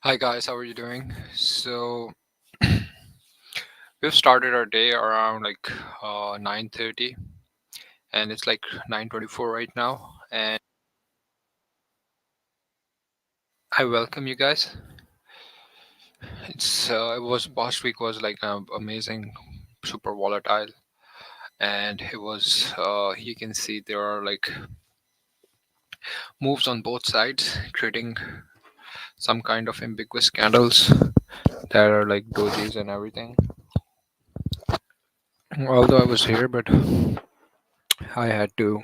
Hi guys, how are you doing? So we've started our day around 9:30, and it's like 9:24 right now. And I welcome you guys. It was past week was like amazing, super volatile, and it was you can see there are like moves on both sides, creating some kind of ambiguous candles that are like dojis and everything. Although I was here, but I had to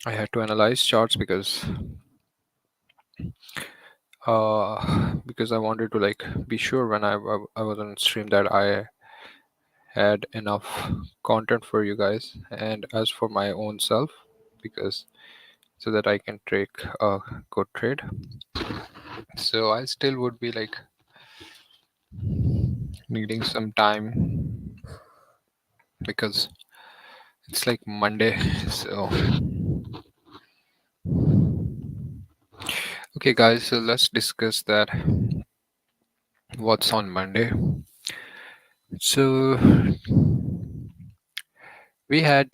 I had to analyze charts because I wanted to like be sure when I was on stream that I had enough content for you guys and as for my own self, because so that I can take a good trade. So I still would be like needing some time because it's like Monday. So okay guys, so let's discuss that what's on Monday. So we had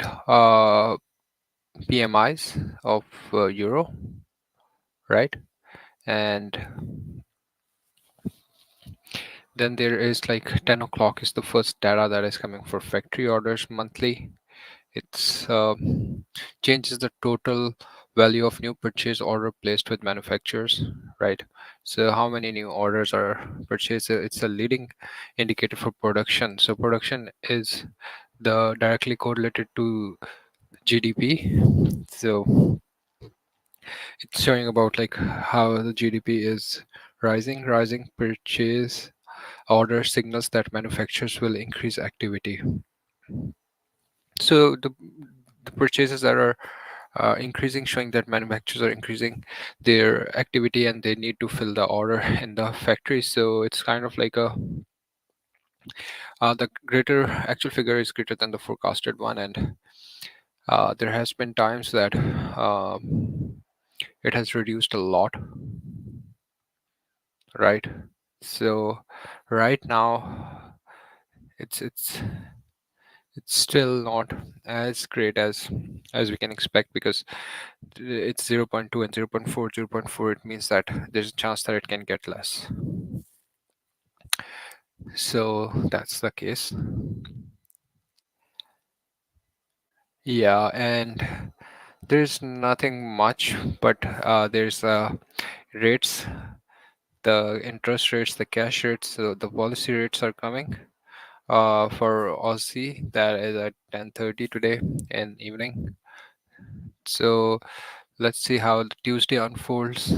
PMIs of euro, right? And then there is like 10 o'clock is the first data that is coming for factory orders monthly. It's changes the total value of new purchase order placed with manufacturers, right? So how many new orders are purchased? It's a leading indicator for production. So production is the directly correlated to GDP. So it's showing about like how the GDP is rising purchase order signals that manufacturers will increase activity. So the purchases that are increasing, showing that manufacturers are increasing their activity and they need to fill the order in the factory. So it's kind of like a the greater actual figure is greater than the forecasted one, and there has been times that it has reduced a lot, right? So right now it's still not as great as we can expect, because it's zero point 0.2 and 0.4. 0.4, it means that there's a chance that it can get less. So that's the case. Yeah, and there's nothing much, but there's rates, the interest rates, the cash rates, so the policy rates are coming for Aussie. That is at 10:30 today in evening. So let's see how the Tuesday unfolds.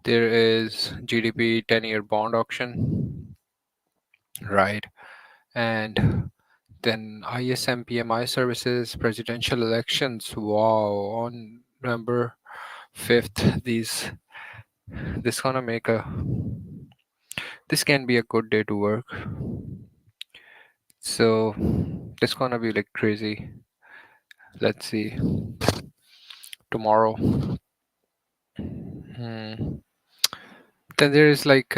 There is GDP 10-year bond auction, right? And then ISM PMI services, presidential elections. Wow, on November 5th, this gonna make a this can be a good day to work. So this gonna be like crazy. Let's see tomorrow. Hmm. Then there is like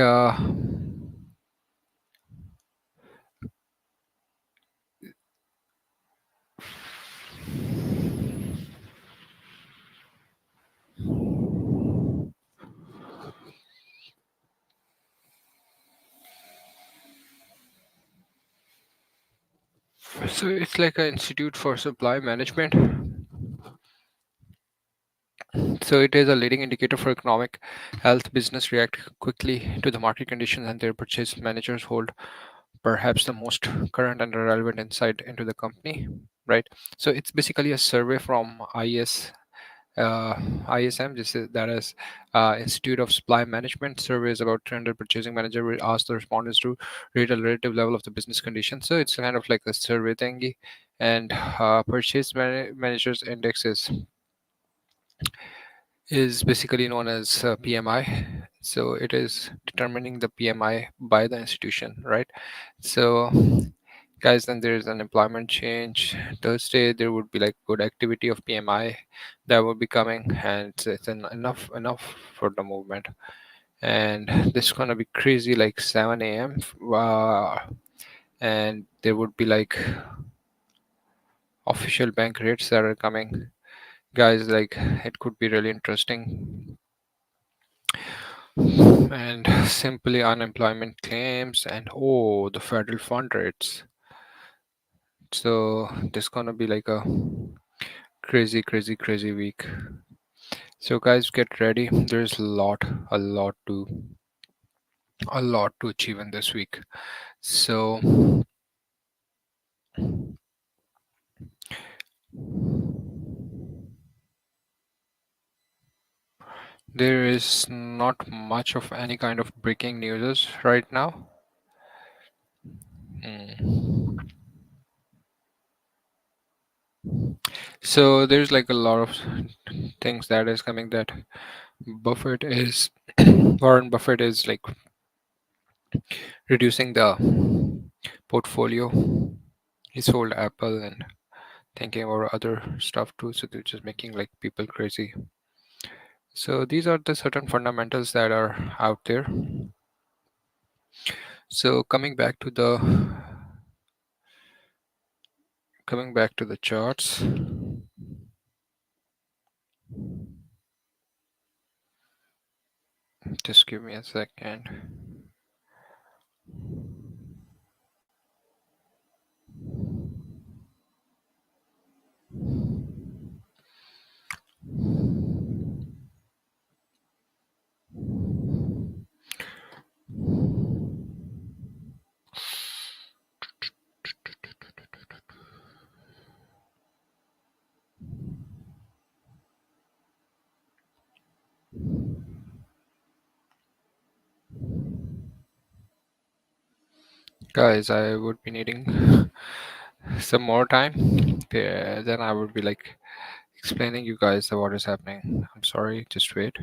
so it's like an institute for supply management. So it is a leading indicator for economic health. Business react quickly to the market conditions, and their purchase managers hold perhaps the most current and relevant insight into the company, right? So it's basically a survey from uh, ISM. This is that is Institute of Supply Management. Surveys about 300 purchasing manager will ask the respondents to rate a relative level of the business condition. So it's kind of like a survey thingy, and managers index is basically known as PMI. So it is determining the PMI by the institution, right? So guys, then there's an employment change Thursday. There would be like good activity of PMI that will be coming, and it's enough for the movement. and this is gonna be crazy like 7 a.m. And there would be like official bank rates that are coming, guys. Like it could be really interesting. And simply unemployment claims and the federal fund rates. So this gonna be like a crazy week. So guys, get ready. There's a lot to achieve in this week. So there is not much of any kind of breaking news right now. Hmm. So there's like a lot of things that is coming that Buffett is Warren Buffett is like reducing the portfolio. He sold Apple and thinking about other stuff too. So they're just making like people crazy. So these are the certain fundamentals that are out there. So coming back to the charts. Just give me a second. Guys, I would be needing some more time. Then I would be like explaining you guys what is happening. I'm sorry, just wait.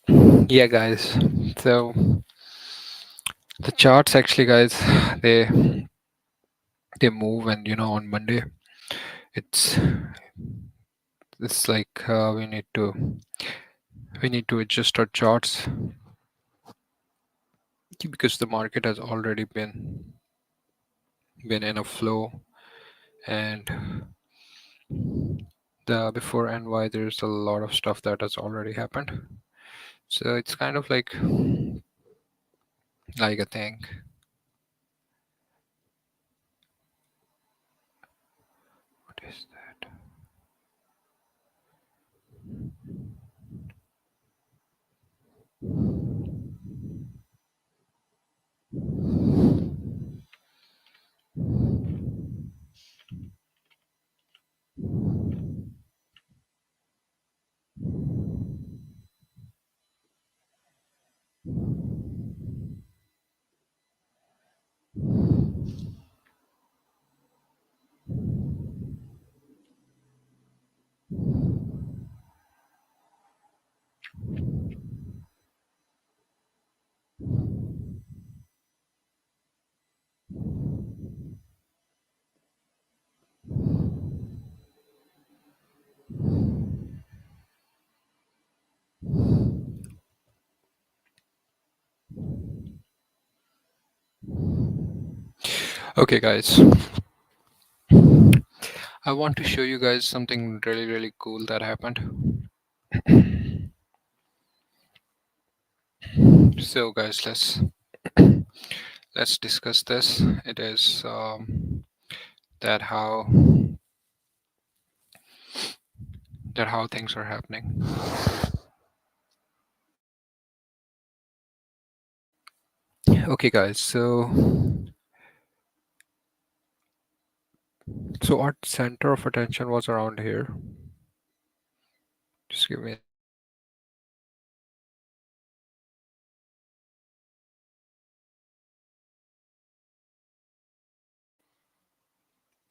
Yeah, guys. So the charts actually, guys, they they move, and on Monday, it's it's like we need to adjust our charts because the market has already been in a flow, and the before and why there's a lot of stuff that has already happened. So it's kind of like a thing. What is that? Okay, guys, I want to show you guys something really really cool that happened. So, guys, let's discuss this. It is that how that how things are happening. Okay, guys. So our center of attention was around here. Just give me a second.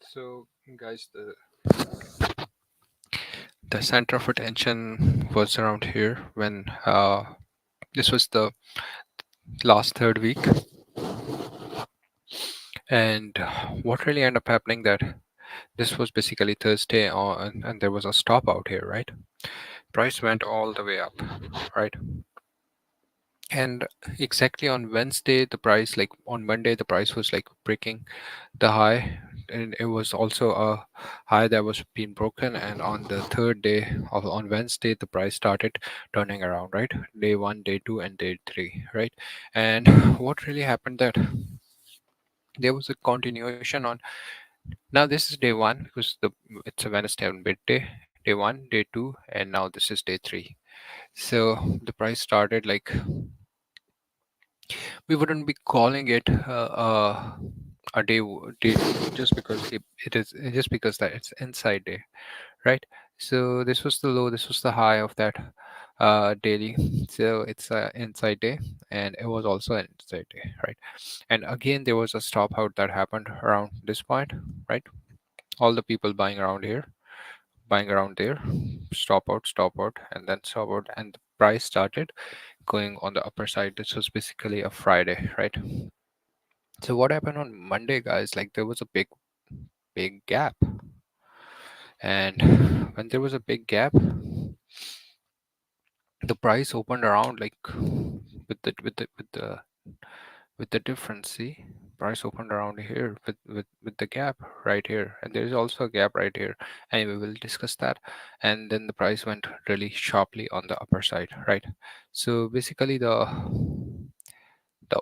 So, guys, the center of attention was around here when this was the last third week, and what really ended up happening that this was basically Thursday on, and there was a stop out here, right? Price went all the way up, right? And exactly on Wednesday, the price, like on Monday, the price was like breaking the high, and it was also a high that was being broken. And on the third day of on Wednesday, the price started turning around, right? Day one, day two, and day three, right? And what really happened that there was a continuation on. Now this is day one because the it's a Wednesday on midday, day one, day two, and now this is day three. So the price started like, we wouldn't be calling it a day just because it is just because that it's inside day, right? So this was the low, this was the high of that daily. So it's a inside day, and it was also an inside day, right? And again there was a stop out that happened around this point, right? All the people buying around here, buying around there, stop out, and then stop out, and the price started going on the upper side. This was basically a Friday, right? So what happened on Monday, guys? Like there was a big gap, and when there was a big gap, the price opened around like with the difference. See, price opened around here with the gap right here, and there is also a gap right here. Anyway, we'll discuss that. And then the price went really sharply on the upper side, right? So basically, the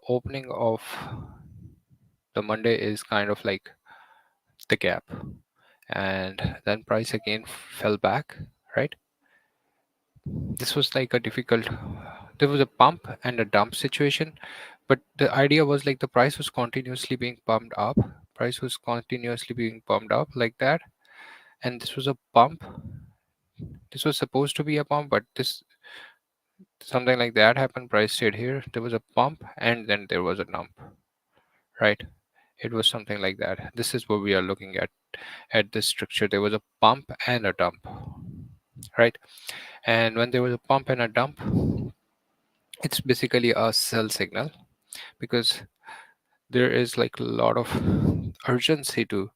opening of the Monday is kind of like the gap, and then price again fell back, right? This was like a difficult, there was a pump and a dump situation, but the idea was like the price was continuously being pumped up, price was continuously being pumped up like that, and this was a pump, this was supposed to be a pump, but this something like that happened, price stayed here, there was a pump and then there was a dump, right? It was something like that. This is what we are looking at this structure. There was a pump and a dump, right? And when there was a pump and a dump, It's basically a sell signal because there is like a lot of urgency to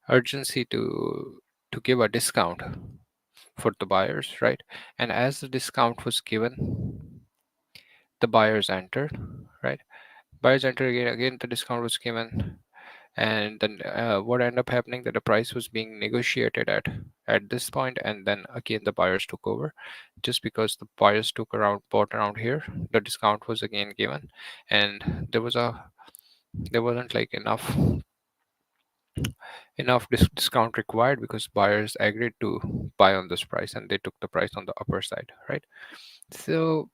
urgency to give a discount for the buyers, right? And as the discount was given, the buyers entered, right? Buyers entered again the discount was given, and then what ended up happening that the price was being negotiated at this point, and then again the buyers took over. Just because the buyers took around bought around here, the discount was again given, and there wasn't like enough discount required because buyers agreed to buy on this price and they took the price on the upper side, right? So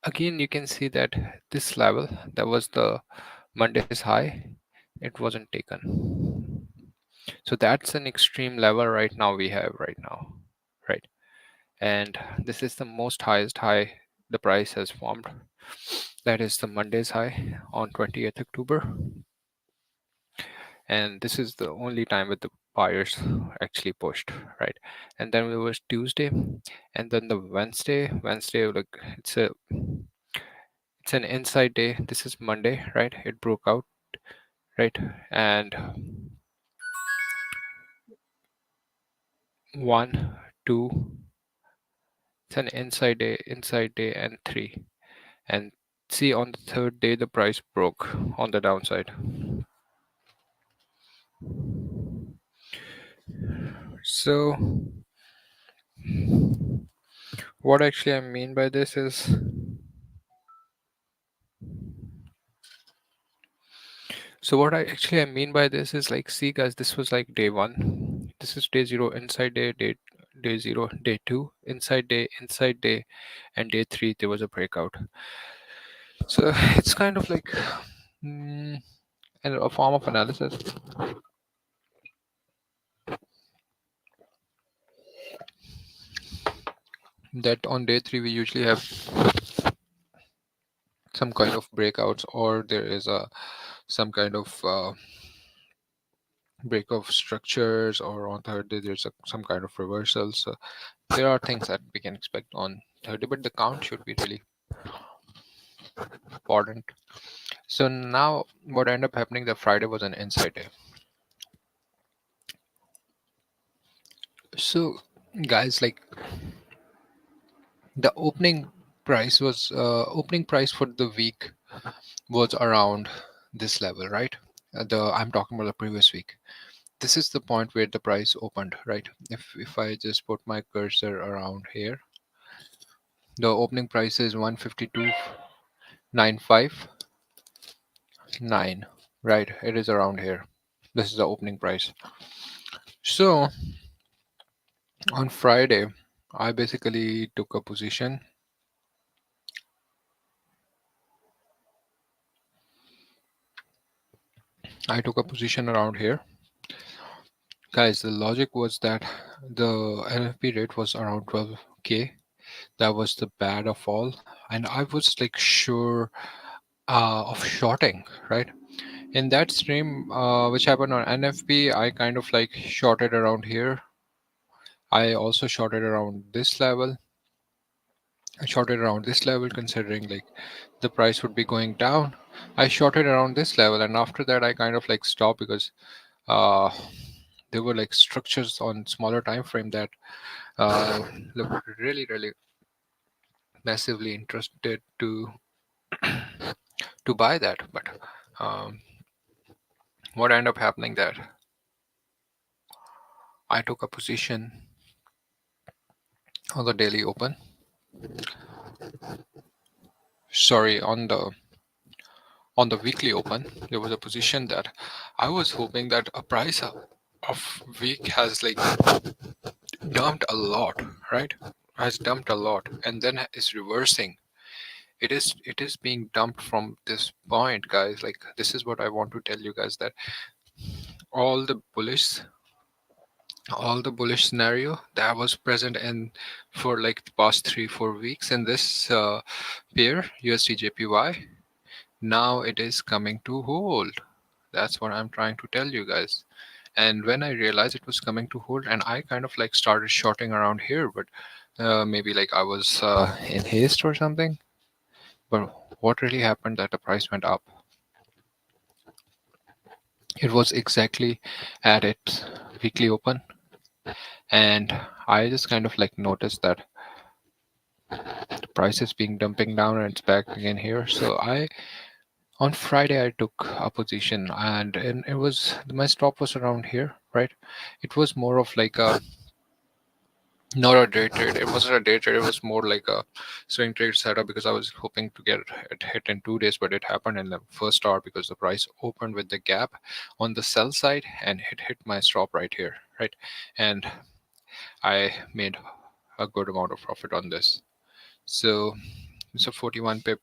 again you can see that this level that was the Monday's high, it wasn't taken. So that's an extreme level right now we have right now, right? And this is the most highest high the price has formed. That is the Monday's high on 20th October, and this is the only time that the buyers actually pushed, right? And then there was Tuesday, and then the Wednesday like it's an inside day. This is Monday, right? It broke out, right? And one, two, it's an inside day, and three. And see, on the third day, the price broke on the downside. So, what actually I mean by this is, what I mean by this is like, see, guys, this was like day one. This is day zero, inside day zero, day two, inside day, and day three, there was a breakout. So, it's kind of like mm, a form of analysis that on day three, we usually have some kind of breakouts, or there is a some kind of break of structures, or on third day there's some kind of reversal. So there are things that we can expect on third day, but the count should be really important. So now what ended up happening, the Friday was an inside day. So guys, like, the opening price for the week was around this level, right? The I'm talking about the previous week. This is the point where the price opened, right? If I just put my cursor around here, the opening price is 152,959, right? It is around here. This is the opening price. So on Friday, I basically took a position. I took a position around here. Guys, the logic was that the NFP rate was around 12K. That was the bad of all. And I was like sure of shorting, right? In that stream, which happened on NFP, I kind of like shorted around here. I also shorted around this level. I shorted around this level considering like the price would be going down. I shorted around this level, and after that I kind of like stopped because uh, there were like structures on smaller time frame that looked really massively interested to buy that. But um, what ended up happening that I took a position on the daily open. Sorry, on the weekly open, there was a position that I was hoping that a price of week has like dumped a lot, right? Has dumped a lot and then is reversing. It is being dumped from this point, guys. Like, this is what I want to tell you guys, that all the bullish all the bullish scenario that was present in for like the past 3-4 weeks in this pair USD JPY, now it is coming to hold. That's what I'm trying to tell you guys. And when I realized it was coming to hold, and I kind of like started shorting around here, but maybe like I was in haste or something. But what really happened that the price went up? It was exactly at its weekly open, and I just kind of like noticed that the price is being dumping down and it's back again here. So I on Friday I took a position, and it was my stop was around here, right? It was more of like a not a day trade. It wasn't a day trade. It was more like a swing trade setup because I was hoping to get it hit in 2 days, but it happened in the first hour because the price opened with the gap on the sell side and it hit my stop right here, right? And I made a good amount of profit on this. So it's a 41 pip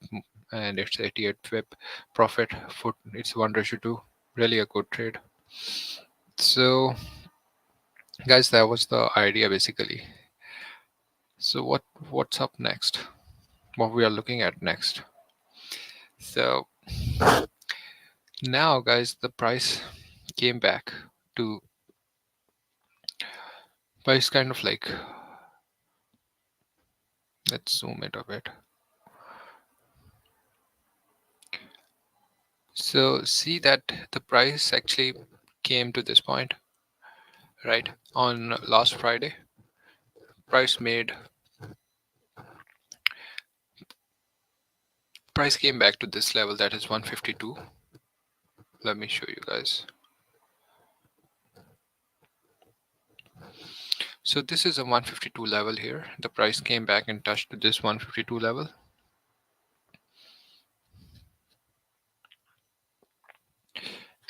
and it's 88 pip profit. It's 1:2. Really a good trade. So guys, that was the idea basically. So what's up next? What we are looking at next? So now guys, the price came back to price kind of like, let's zoom it a bit. So see that the price actually came to this point, right? On last Friday, price came back to this level, that is 152. Let me show you guys. So this is a 152 level here. The price came back and touched this 152 level,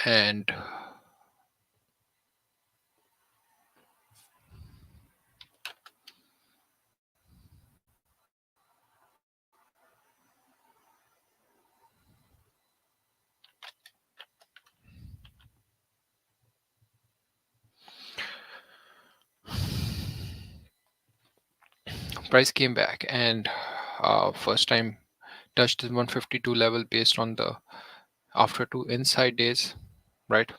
and price came back and first time touched the 152 level based on the after 2 inside days, right?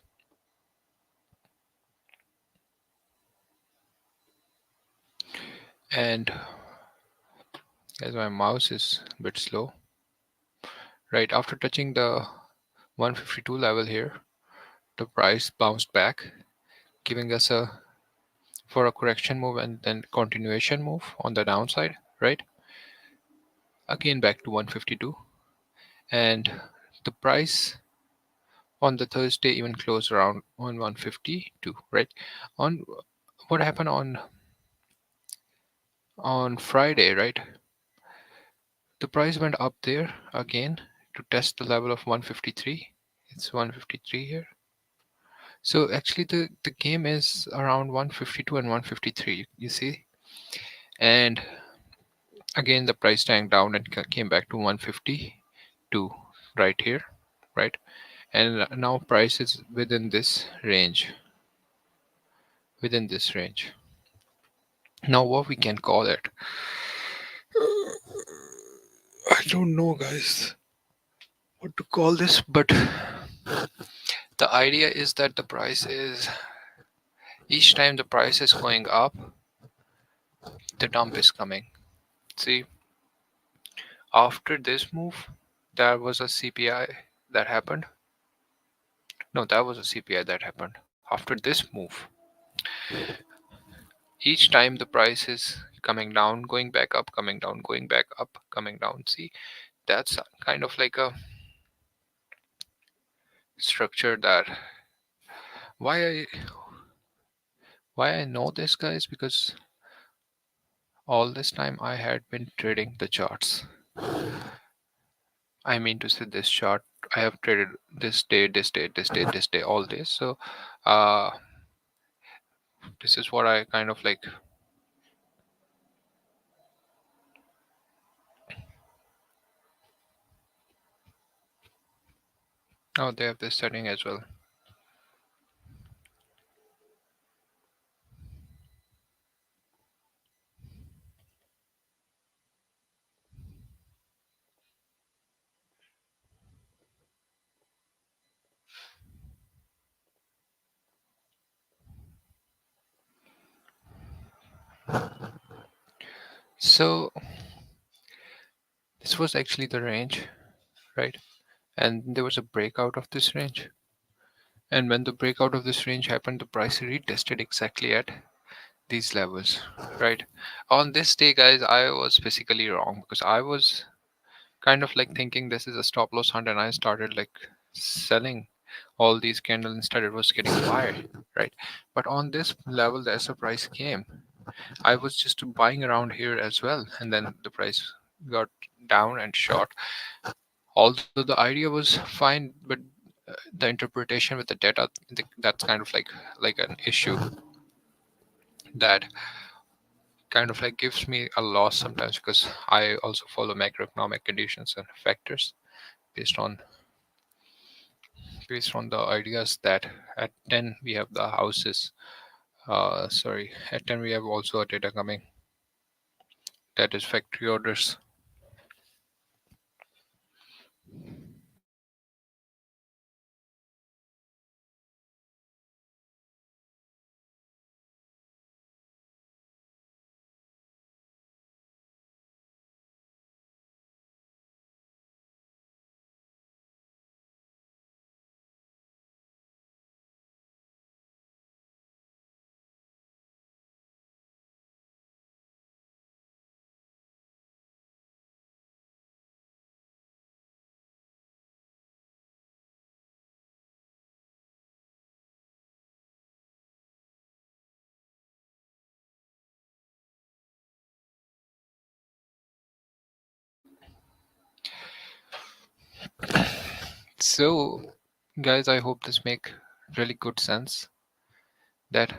And as my mouse is a bit slow, right after touching the 152 level here, the price bounced back, giving us a for a correction move and then continuation move on the downside, right? Again back to 152, and the price on the Thursday even closed around on 152, right? On what happened on Friday, right? The price went up there again to test the level of 153. It's 153 here. So actually the game is around 152 and 153, you see? And again the price tanked down and came back to 152 right here, right? And now price is within this range. Now what we can call it, I don't know guys what to call this, but the idea is that the price is each time the price is going up, the dump is coming. See, after this move, there was a CPI that happened. No, that was a CPI that happened. After this move, each time the price is coming down, going back up, coming down, going back up, coming down. See, that's kind of like a structure that why I why I know this guys, because all this time I had been trading the charts. I mean to say this chart, I have traded this day, this day, this day, this day, all day. So uh this is what I kind of like. Oh, they have this setting as well. So This was actually the range, right? And there was a breakout of this range. And when the breakout of this range happened, the price retested exactly at these levels, right? On this day, guys, I was basically wrong because I was kind of like thinking this is a stop loss hunt, and I started like selling all these candles. Instead it was getting higher, right? But on this level the SR price came, I was just buying around here as well, and then the price got down and short. Although the idea was fine, but the interpretation with the data, that's kind of like an issue that kind of like gives me a loss sometimes, because I also follow macroeconomic conditions and factors based on the ideas that at 10 we have the houses, sorry, at 10 we have also a data coming, that is factory orders. So guys, I hope this make really good sense, that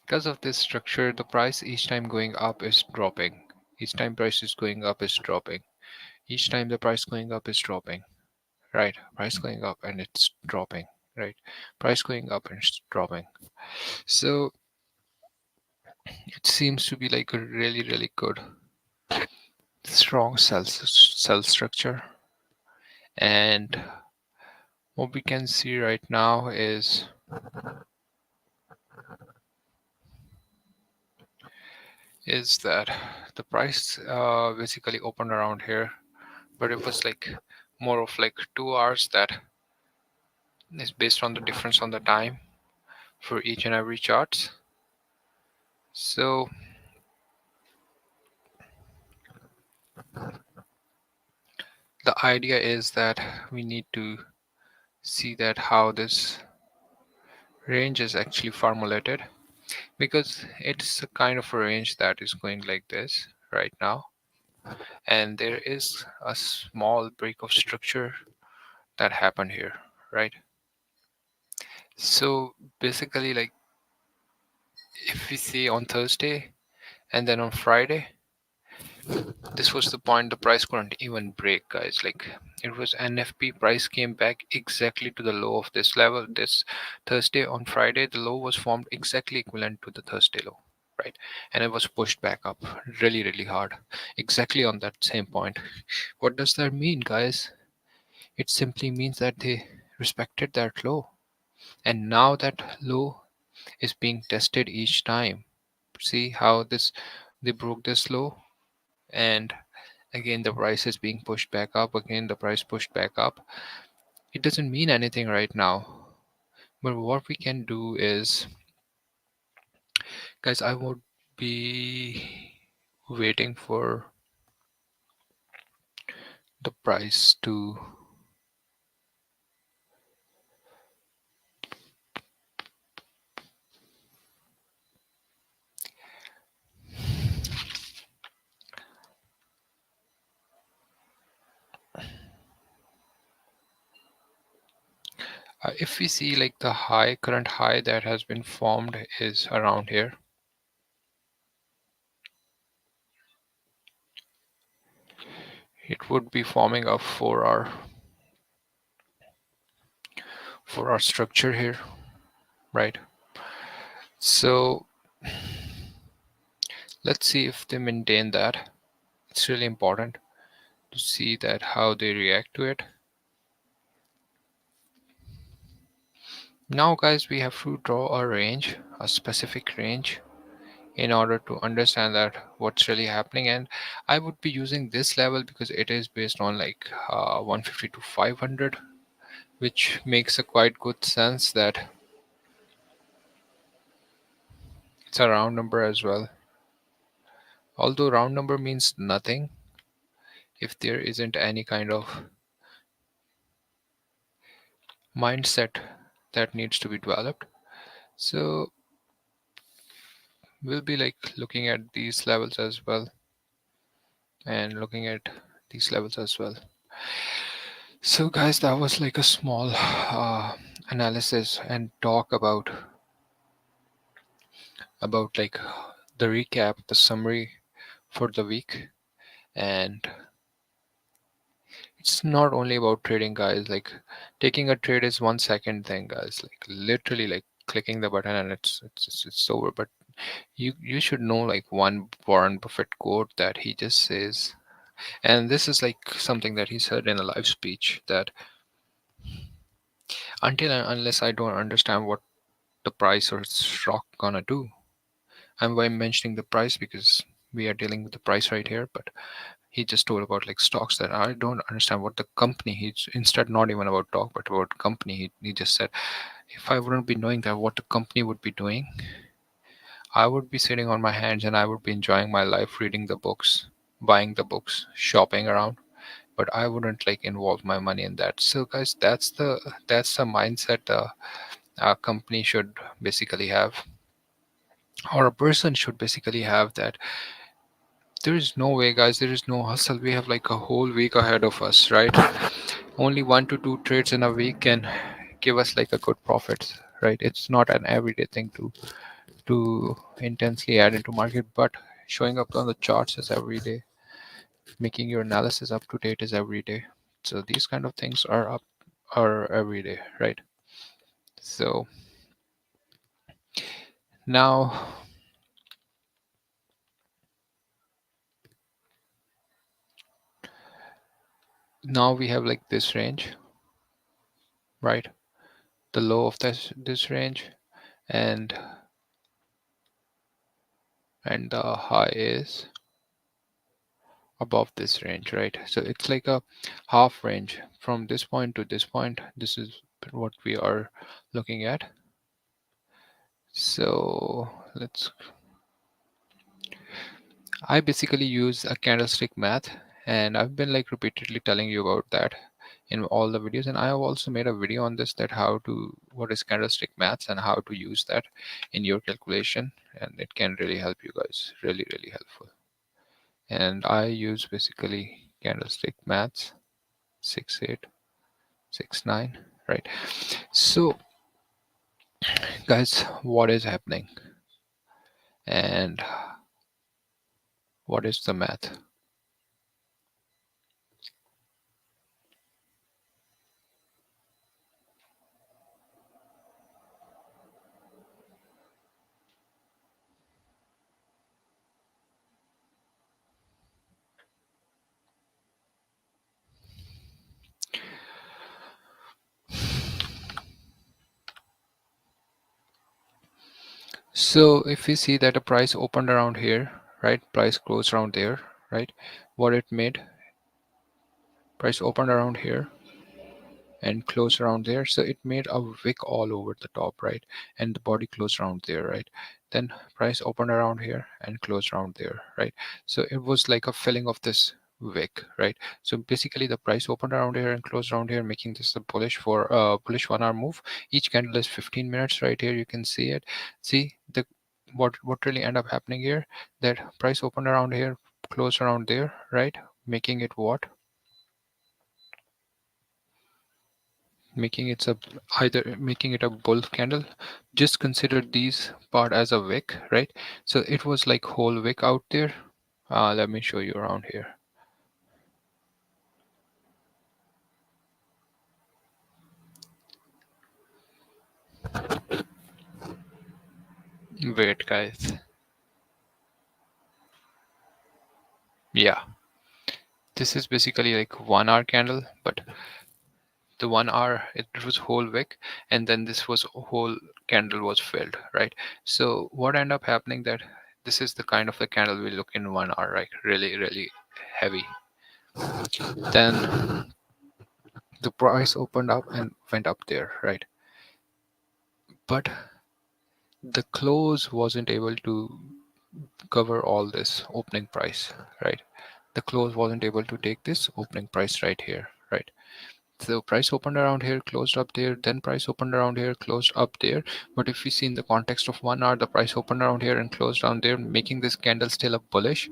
because of this structure the price each time going up is dropping, each time price is going up is dropping, each time the price going up is dropping, right? Price going up and it's dropping, right? Price going up and it's dropping. So it seems to be like a really good strong cell structure. And what we can see right now is that the price basically opened around here, but it was like more of like 2 hours, that is based on the difference on the time for each and every charts. So the idea is that we need to see that how this range is actually formulated, because it's a kind of a range that is going like this right now, and there is a small break of structure that happened here, right? So basically, like if we see on Thursday and then on Friday, this was the point the price couldn't even break, guys. Like it was NFP price came back exactly to the low of this level. This Thursday on Friday, the low was formed exactly equivalent to the Thursday low, right? And it was pushed back up really hard, exactly on that same point. What does that mean, guys? It simply means that they respected that low, and now that low is being tested each time. See how this they broke this low, and again the price is being pushed back up, again the price pushed back up. It doesn't mean anything right now, but what we can do is, guys, I would be waiting for the price to if we see like the high, current high that has been formed is around here. It would be forming a 4 hour structure here, right? So let's see if they maintain that. It's really important to see that how they react to it. Now guys, we have to draw a range, a specific range in order to understand that what's really happening. And I would be using this level because it is based on like 150 to 500, which makes a quite good sense that it's a round number as well. Although round number means nothing if there isn't any kind of mindset that needs to be developed. So we'll be like looking at these levels as well, and looking at these levels as well. So guys, that was like a small analysis and talk about like the recap, the summary for the week. And it's not only about trading, guys. Like taking a trade is 1 second thing, guys. Like literally like clicking the button and it's over. But you should know like one Warren Buffett quote that he just says, and this is like something that he said in a live speech, that until and unless I don't understand what the price or stock gonna do. I'm why mentioning the price because we are dealing with the price right here, but he just told about like stocks that I don't understand what the company, he's instead not even about talk but about company. He just said if I wouldn't be knowing that what the company would be doing, I would be sitting on my hands and I would be enjoying my life reading the books, buying the books, shopping around, but I wouldn't like involve my money in that. So guys, that's the mindset a company should basically have, or a person should basically have, that there is no way, guys, there is no hustle. We have like a whole week ahead of us, right? Only 1 to 2 trades in a week can give us like a good profit, right? It's not an everyday thing to intensely add into market, but showing up on the charts is every day, making your analysis up to date is every day. So these kind of things are every day, right? So now now we have like this range, right? The low of this range, and the high is above this range, right? So it's like a half range from this point to this point. This is what we are looking at. So let's, I basically use a candlestick math, and I've been like repeatedly telling you about that in all the videos, and I have also made a video on this, that how to, what is candlestick maths and how to use that in your calculation, and it can really help you guys, really helpful. And I use basically candlestick maths 6869, right? So guys, what is happening and what is the math? So if we see that a price opened around here, right? Price closed around there, right? What it made, price opened around here and close around there, so it made a wick all over the top, right? And the body closed around there, right? Then price opened around here and closed around there, right? So it was like a filling of this wick, right? So basically the price opened around here and closed around here, making this a bullish for bullish 1 hour move. Each candle is 15 minutes, right? Here you can see it. See the what really end up happening here, that price opened around here, closed around there, right? Making it what, making it a, either making it a bull candle. Just consider these part as a wick, right? So it was like whole wick out there. Let me show you around here. Wait guys, yeah, this is basically like 1 hour candle, but the 1 hour it was whole wick, and then this was whole candle was filled, right? So what end up happening, that This is the kind of the candle we look in 1 hour, right? Really, really heavy. Then the price opened up and went up there, right? But the close wasn't able to cover all this opening price, right? The close wasn't able to take this opening price right here, right? So price opened around here, closed up there, then price opened around here, closed up there. But if we see in the context of 1 hour, the price opened around here and closed down there, making this candle still a bullish.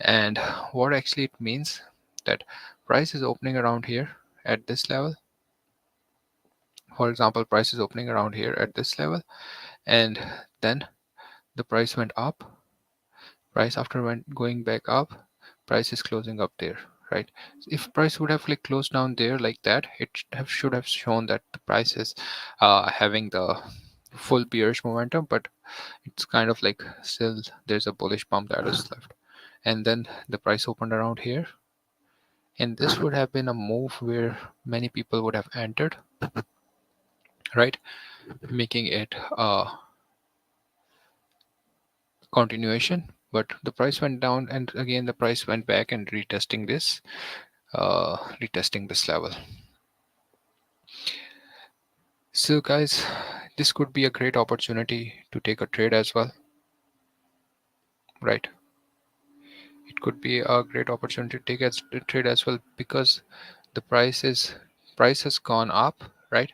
And what actually it means that price is opening around here at this level. For example, price is opening around here at this level, and then the price went up. Price after went going back up, price is closing up there, right? If price would have like closed down there like that, it should have shown that the price is having the full bearish momentum, but it's kind of like still there's a bullish pump that is left. And then the price opened around here, and this would have been a move where many people would have entered, right? Making it a continuation, but the price went down, and again the price went back and retesting this level. So guys, this could be a great opportunity to take a trade as well, right? It could be a great opportunity to take a trade as well, because the price has gone up, right?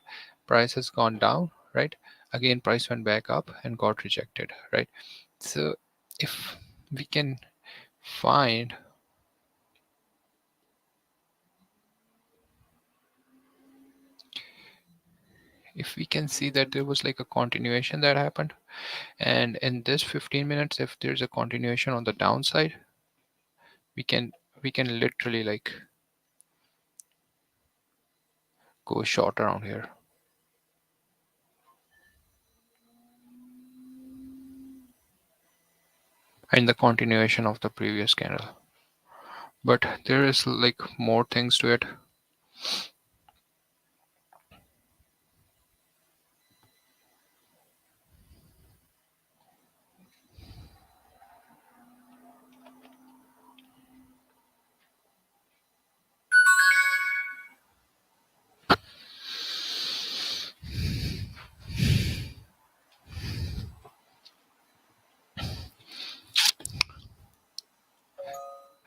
Price has gone down, right? Again price went back up and got rejected, right? So if we can find, if we can see that there was like a continuation that happened, and in this 15 minutes if there's a continuation on the downside, we can literally like go short around here. And the continuation of the previous candle, but there is like more things to it.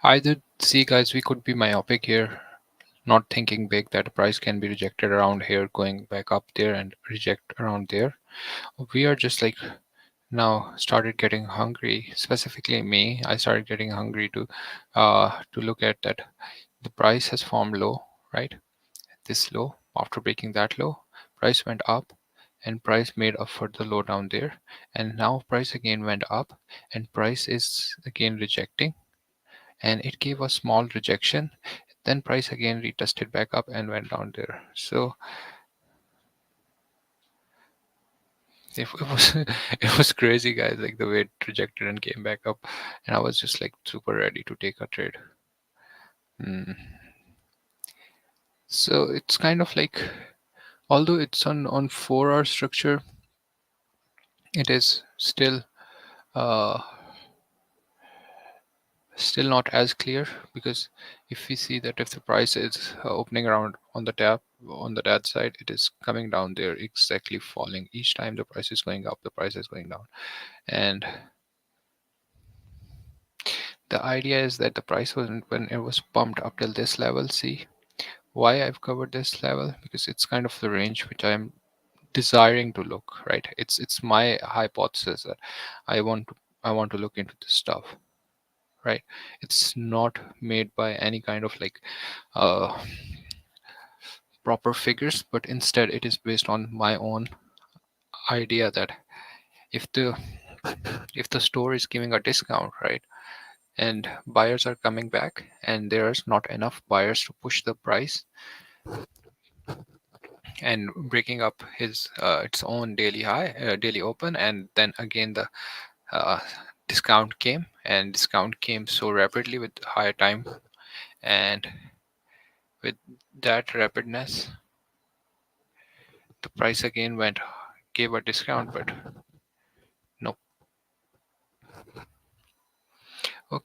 Either, see guys, we could be myopic here, not thinking big that a price can be rejected around here, going back up there and reject around there. We are just like now started getting hungry, specifically me. I started getting hungry to look at that the price has formed low, right? This low, after breaking that low, price went up, and price made a further low down there, and now price again went up, and price is again rejecting, and it gave a small rejection, then price again retested back up and went down there. So it was it was crazy guys, like the way it rejected and came back up, and I was just like super ready to take a trade. Mm. So it's kind of like, although it's on 4 hour structure, it is uh still not as clear, because if we see that if the price is opening around on the tap on the that side, it is coming down there, exactly falling each time the price is going up, the price is going down. And the idea is that the price was, when it was pumped up till this level, see why I've covered this level, because it's kind of the range which I'm desiring to look, right? It's my hypothesis that i want to I want to look into this stuff, right? It's not made by any kind of like uh proper figures, but instead it is based on my own idea that if the store is giving a discount, right, and buyers are coming back and there's not enough buyers to push the price and breaking up his its own daily high, daily open, and then again the uh, discount came, and discount came so rapidly with higher time, and with that rapidness the price again went, gave a discount, but no.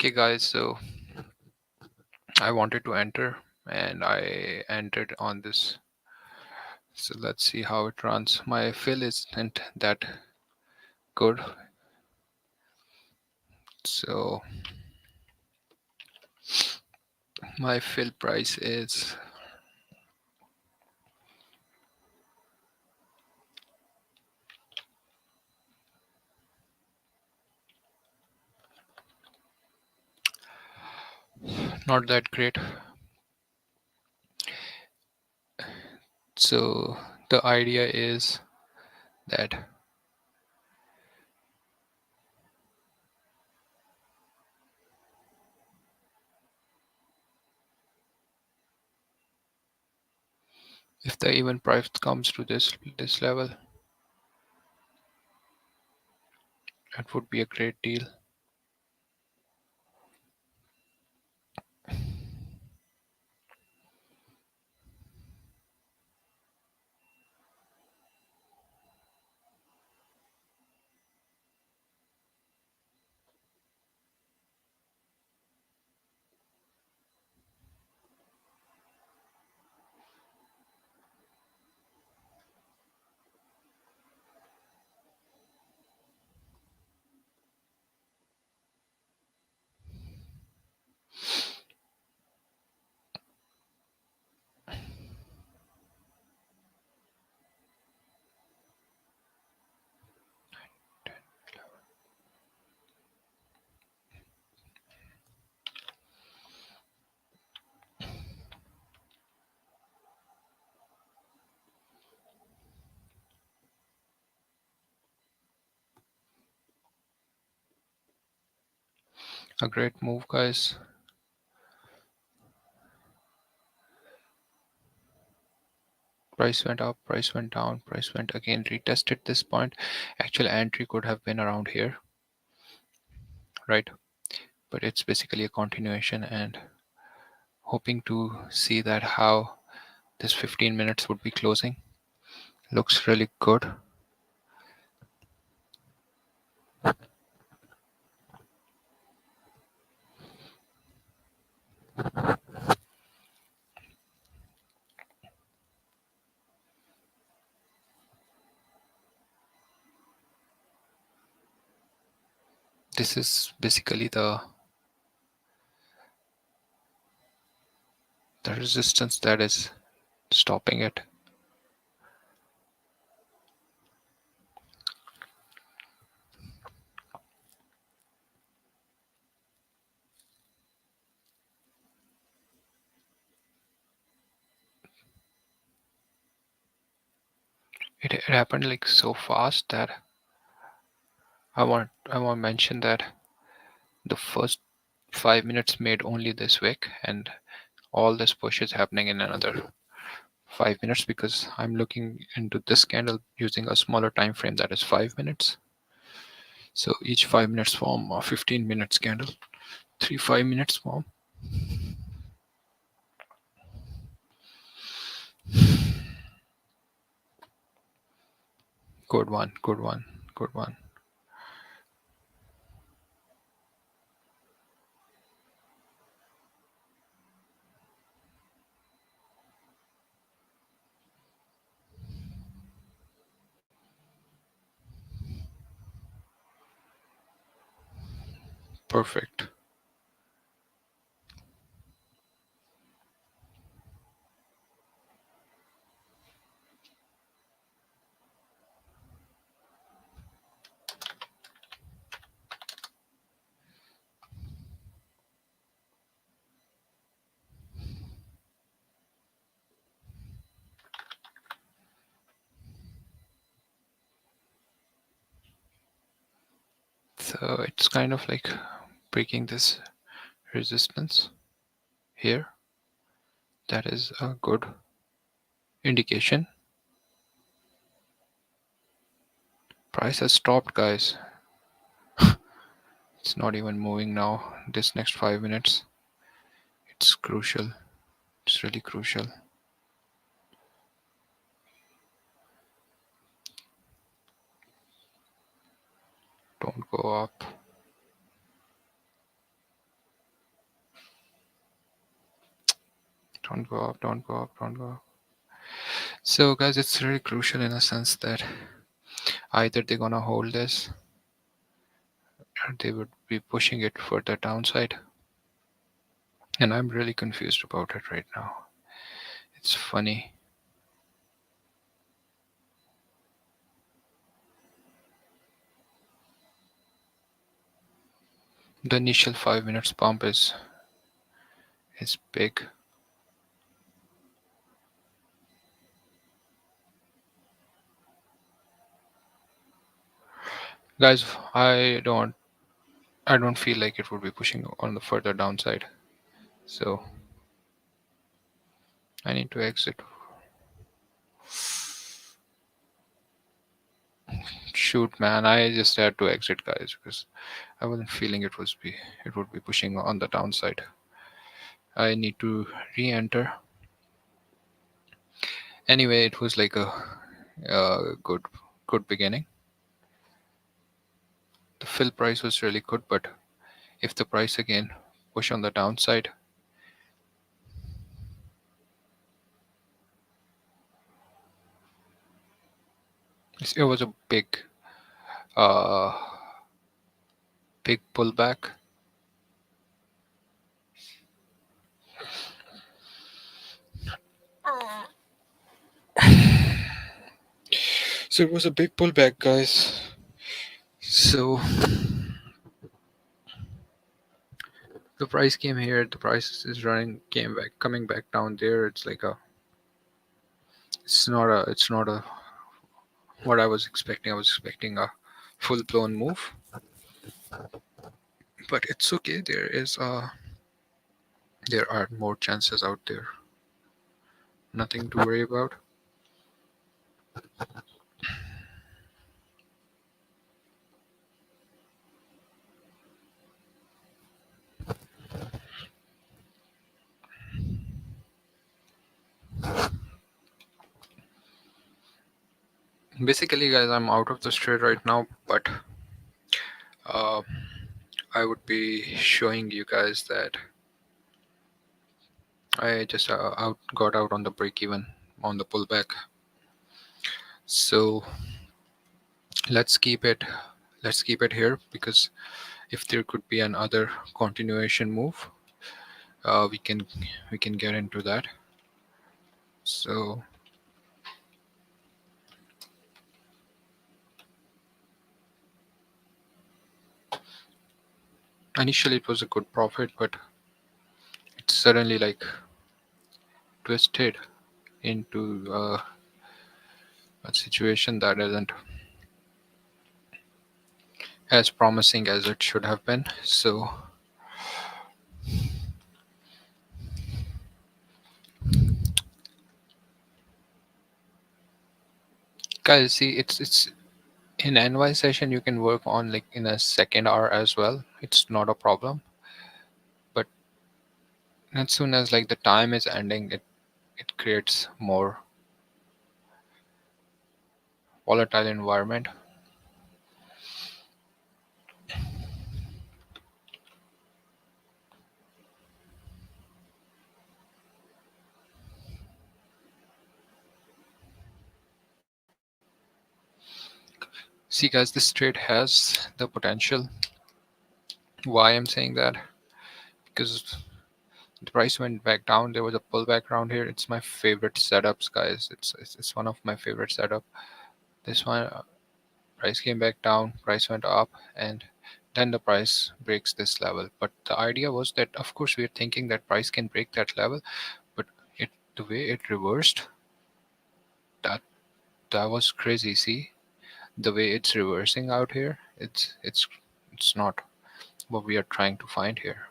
Okay, guys, so I wanted to enter and I entered on this. So let's see how it runs. My fill isn't that good. So my fill price is not that great. So the idea is that if the even price comes to this level, that would be a great deal. A great move, guys. Price went up, price went down, price went again, retested this point. Actual entry could have been around here, right? But it's basically a continuation and hoping to see that how this 15 minutes would be closing. Looks really good. This is basically the resistance that is stopping it. It happened like so fast that I want to mention that the first 5 minutes made only this wick and all this push is happening in another 5 minutes because I'm looking into this candle using a smaller time frame that is 5 minutes. So each 5 minutes form a 15 minutes candle, 3 5 minutes form. Good one, good one, good one. Perfect. So it's kind of like breaking this resistance here. That is a good indication. Price has stopped, guys. It's not even moving now. This next 5 minutes, it's crucial. It's really crucial. Don't go up. Don't go up, don't go up, don't go up. So guys, it's really crucial in a sense that either they're gonna hold this or they would be pushing it for the downside. And I'm really confused about it right now. It's funny. The initial 5 minutes pump is big. Guys, I don't feel like it would be pushing on the further downside. So I need to exit. Shoot, man, I just had to exit, guys, because I wasn't feeling it would be pushing on the downside. I need to re-enter. Anyway, it was like a good beginning. The fill price was really good, but if the price again push on the downside, it was a uh, big pullback. So it was a big pullback, guys. So the price came here, the price is running, came back, coming back down there. It's like it's not a what I was expecting. I was expecting a full blown move, but it's okay. There are more chances out there. Nothing to worry about. Basically, guys, I'm out of the trade right now, but uh, I would be showing you guys that I just got out on the break even on the pullback. So let's keep it let's keep it here, because if there could be another continuation move, we can get into that. So initially it was a good profit, but it suddenly like twisted into a situation that isn't as promising as it should have been. So guys, see, it's in NY session you can work on like in a second hour as well. It's not a problem. But as soon as like the time is ending, it creates more volatile environment. See guys, this trade has the potential. Why I'm saying that? Because the price went back down. There was a pullback around here. It's my favorite setups, guys. It's one of my favorite setup. This one, price came back down, price went up, and then the price breaks this level. But the idea was that, of course, we are thinking that price can break that level, but the way it reversed, that that was crazy. See the way it's reversing out here. It's not what we are trying to find here.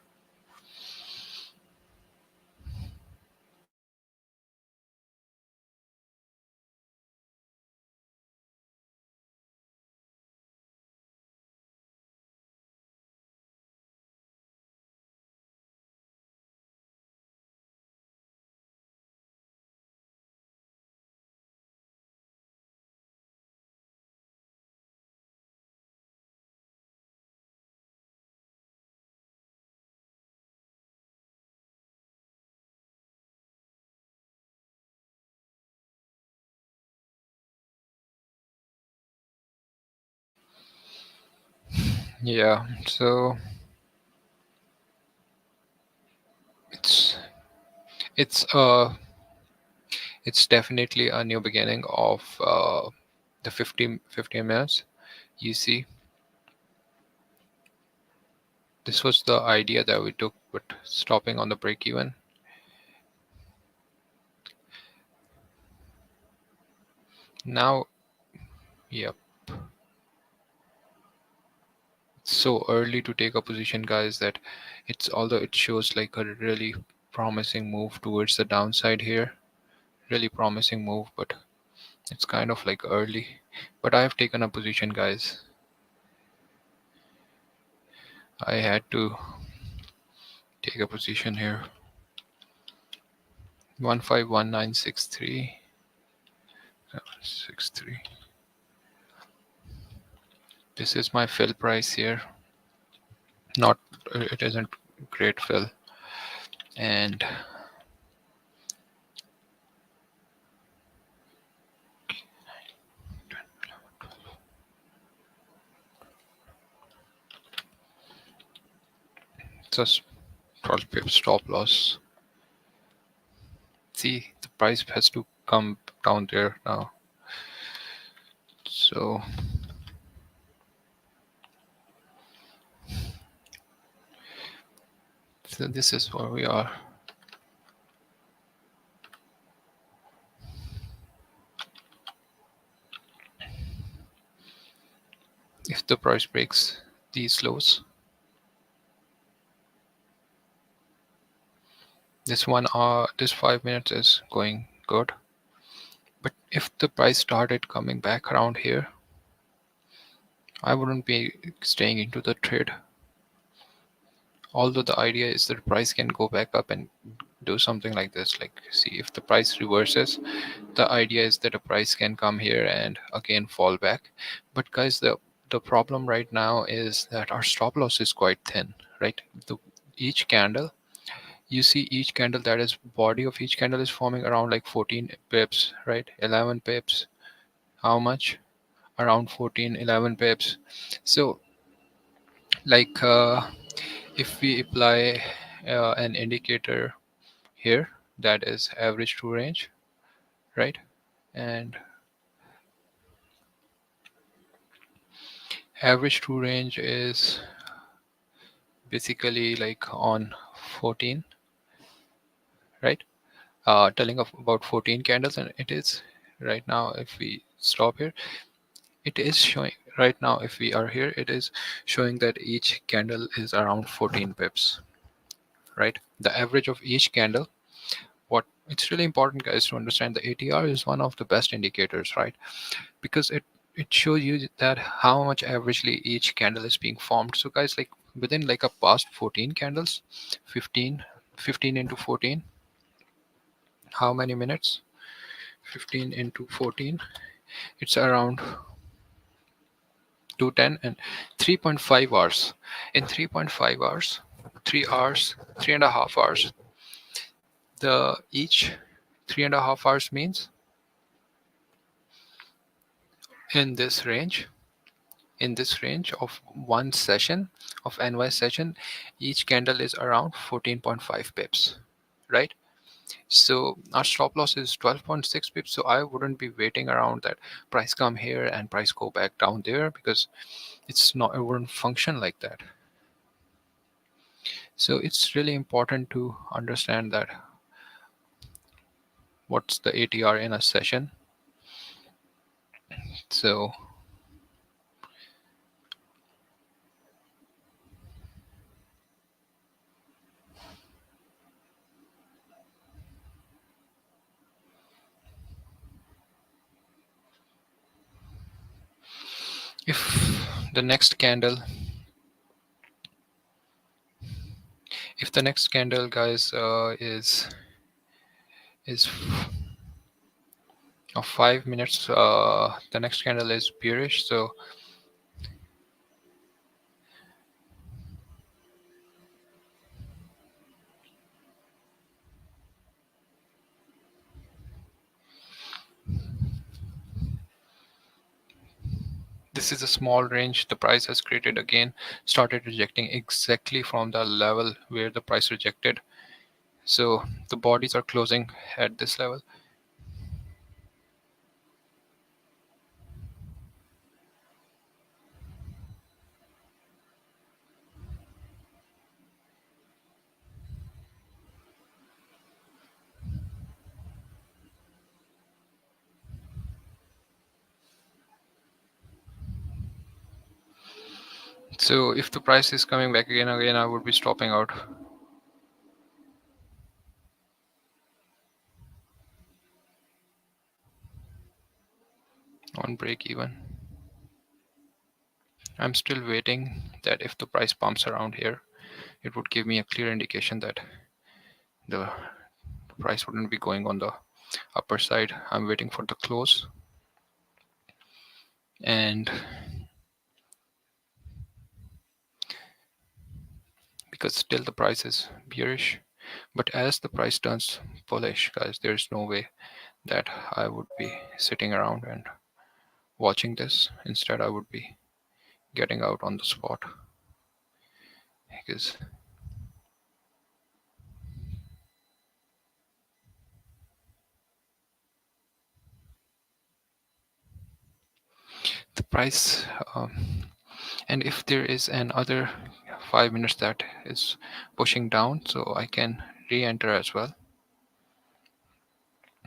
Yeah, so it's it's uh it's definitely a new beginning of the 15 minutes. You see, this was the idea that we took, but stopping on the break even. Now, yep, it's so early to take a position, guys, that it's, although it shows like a really promising move towards the downside here, really promising move, but it's kind of like early. But I have taken a position, guys. I had to take a position here. 151963. This is my fill price here. Not, it isn't great fill, and just 12 pip stop loss. See, the price has to come down there now. So this is where we are. If the price breaks these lows, this 1 hour, this 5 minutes is going good. But if the price started coming back around here, I wouldn't be staying into the trade. Although the idea is that price can go back up and do something like this. Like, see, if the price reverses, the idea is that a price can come here and again fall back. But guys, the problem right now is that our stop loss is quite thin, right? Each candle, you see, each candle, that is body of each candle is forming around like 14 pips, right? 11 pips. How much? Around 14, 11 pips. So like, if we apply an indicator here, that is average true range, right? And average true range is basically like on 14, right? Telling of about 14 candles, and it is right now, if we stop here, it is showing right now, if we are here, it is showing that each candle is around 14 pips, right? The average of each candle. What it's really important, guys, to understand, the ATR is one of the best indicators, right? Because it shows you that how much averagely each candle is being formed. So guys, like within like a past 14 candles, 15 15 into 14, how many minutes? 15 into 14, it's around 210, and 3.5 hours. In 3.5 hours, 3 hours, 3.5 hours, the each 3.5 hours means, in this range, in this range of one session of NY session, each candle is around 14.5 pips, right? So our stop loss is 12.6 pips. So I wouldn't be waiting around that price come here and price go back down there, because it's not, it wouldn't function like that. So it's really important to understand that what's the ATR in a session. So if the next candle, if the next candle, guys, is of 5 minutes, the next candle is bearish. So This is a small range the price has created again, started rejecting exactly from the level where the price rejected. So the bodies are closing at this level. So if the price is coming back again, I would be stopping out. On break even. I'm still waiting that if the price pumps around here, it would give me a clear indication that the price wouldn't be going on the upper side. I'm waiting for the close, and because still the price is bearish, but as the price turns bullish, guys, there's no way that I would be sitting around and watching this. Instead, I would be getting out on the spot, because the price and if there is another 5 minutes that is pushing down, so I can re-enter as well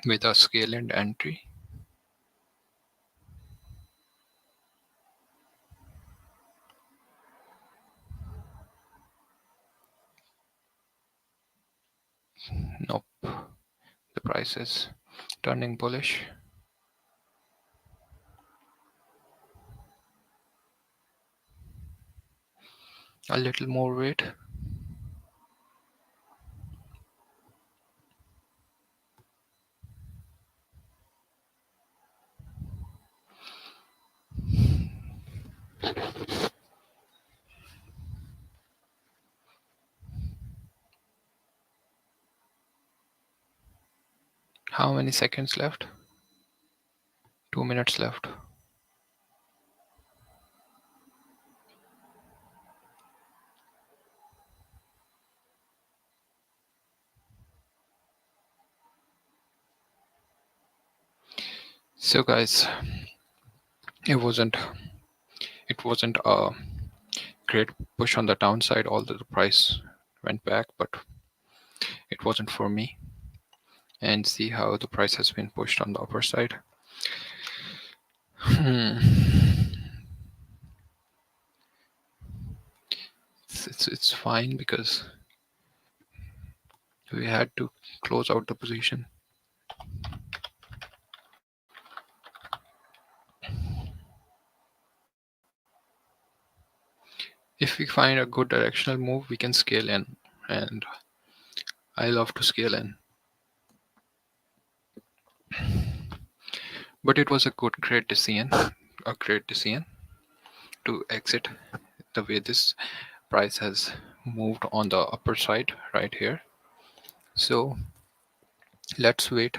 with a scale and entry. Nope, the price is turning bullish. A little more weight. How many seconds left? 2 minutes left. So guys, it wasn't a great push on the downside, although the price went back, but it wasn't for me. And see how the price has been pushed on the upper side. It's fine because we had to close out the position. If we find a good directional move, we can scale in, and I love to scale in. But it was a great decision, a great decision to exit the way this price has moved on the upper side right here. So let's wait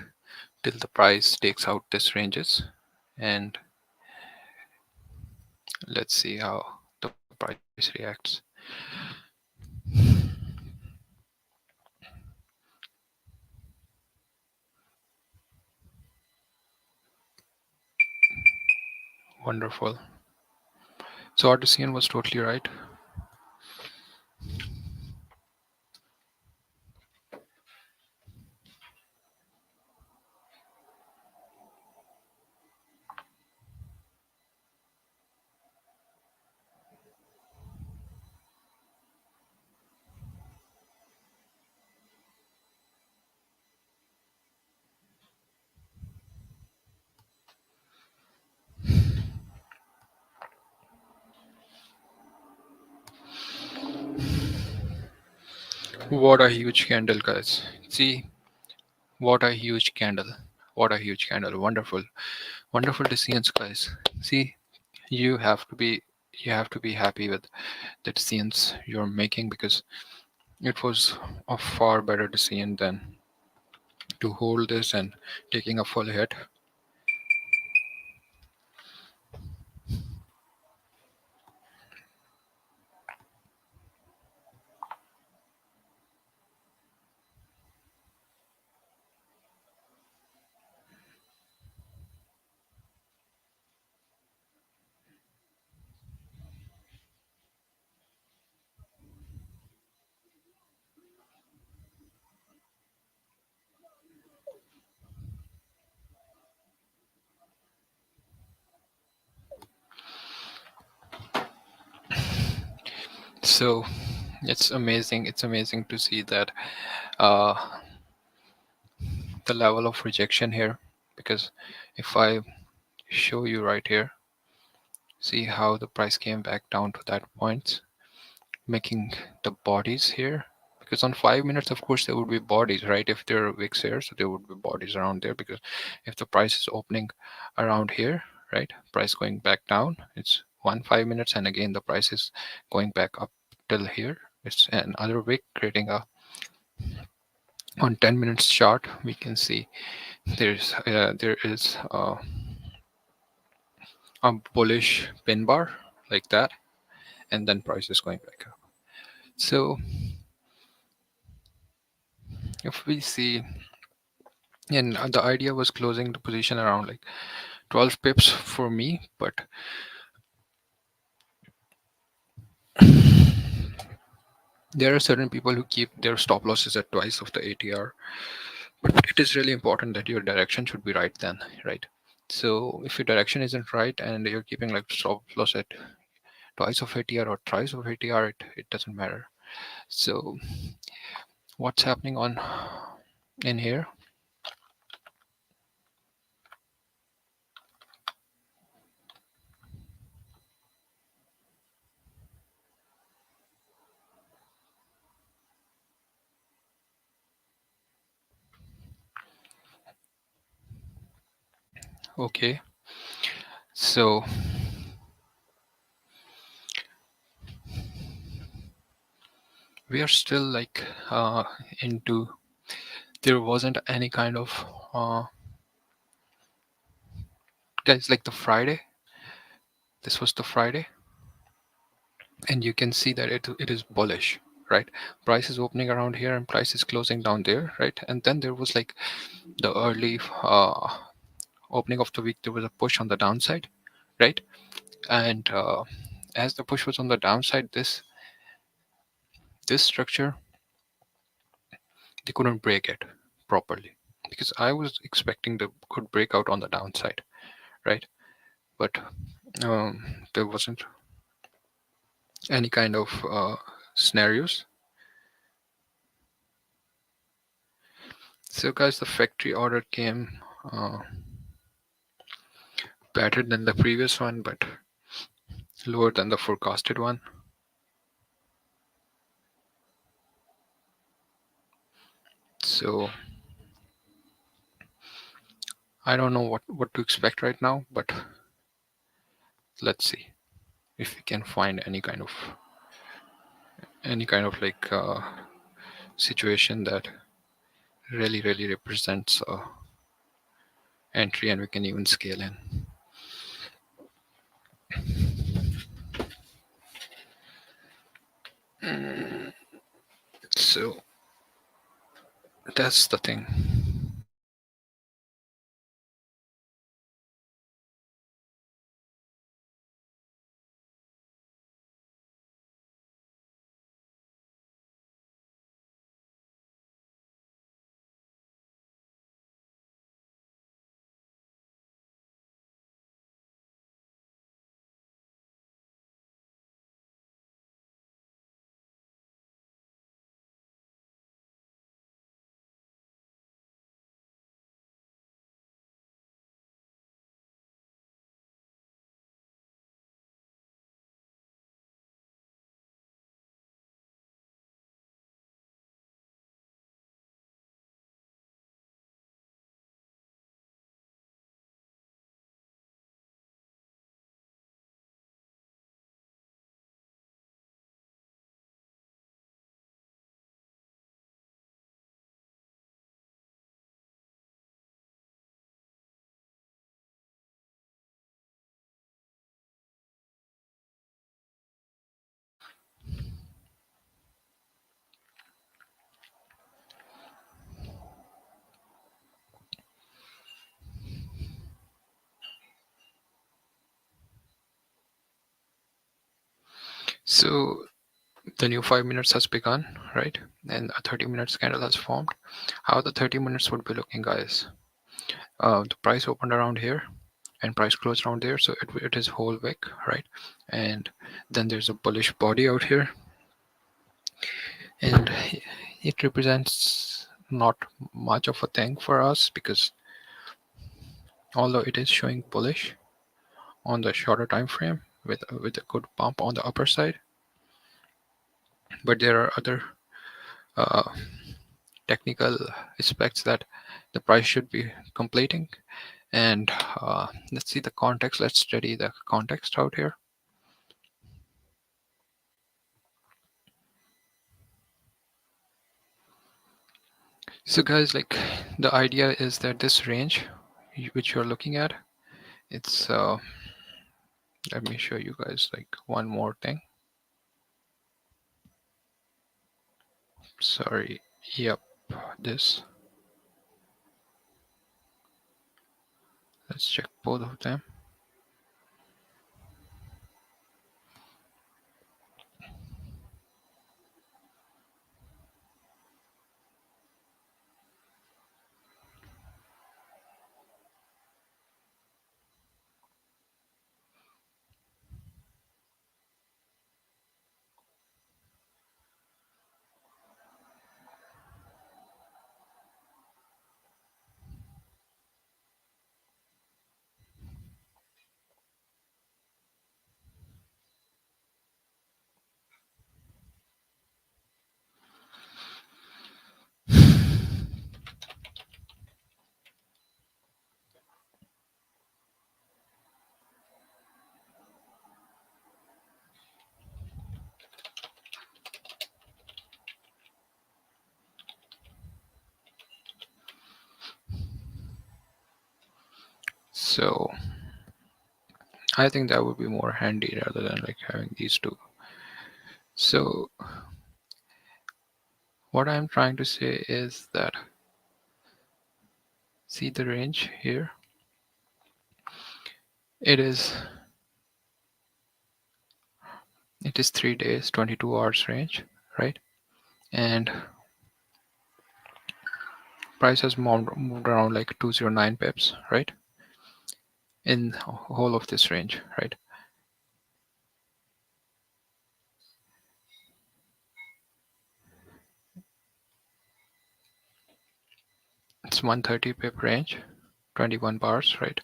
till the price takes out this ranges, and let's see how the price reacts. Wonderful. So our decision was totally right. What a huge candle, guys. See, what a huge candle. What a huge candle. Wonderful. Wonderful decisions, guys. See, you have to be happy with the decisions you're making, because it was a far better decision than to hold this and taking a full hit. So it's amazing to see that uh, the level of rejection here, because if I show you right here, see how the price came back down to that point, making the bodies here. Because on 5 minutes, of course, there would be bodies, right? If there are wicks here, so there would be bodies around there. Because if the price is opening around here, right, price going back down, it's 5 minutes, and again the price is going back up till here. It's another wick creating a, on 10 minutes chart, we can see there is a bullish pin bar like that, and then price is going back up. So if we see, and the idea was closing the position around like 12 pips for me, but there are certain people who keep their stop losses at twice of the ATR. But it is really important that your direction should be right then, right? So if your direction isn't right and you're keeping like stop loss at twice of ATR or thrice of ATR, it doesn't matter. So what's happening on in here? Okay, so we are still like into, there wasn't any kind of guys, like the Friday, this was the Friday, and you can see that it is bullish, right? Price is opening around here and price is closing down there, right? And then there was like the early opening of the week, there was a push on the downside, right? And as the push was on the downside, this structure, they couldn't break it properly, because I was expecting the good breakout on the downside, right? But there wasn't any kind of scenarios. So guys, the factory order came better than the previous one, but lower than the forecasted one. So I don't know what to expect right now, but let's see if we can find any kind of like situation that really represents entry, and we can even scale in. So that's the thing. So the new 5 minutes has begun, right? And a 30 minutes candle has formed. How the 30 minutes would be looking, guys? The price opened around here and price closed around there, so it is whole wick, right? And then there's a bullish body out here, it represents not much of a thing for us, because although it is showing bullish on the shorter time frame with a good bump on the upper side, but there are other uh, technical aspects that the price should be completing. And let's see the context. Let's study the context out here. So guys, like, the idea is that this range which you're looking at, it's let me show you guys like one more thing. Sorry. Yep, this. Let's check both of them. So I think that would be more handy rather than like having these two. So what I'm trying to say is that, see the range here, it is 3 days 22 hours range, right? And price has moved around like 209 pips, right, in whole of this range, right? It's 130 pip range, 21 bars, right?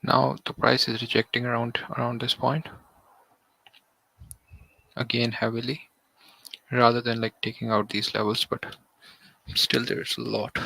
Now the price is rejecting around this point again heavily, rather than like taking out these levels, but still there's a lot.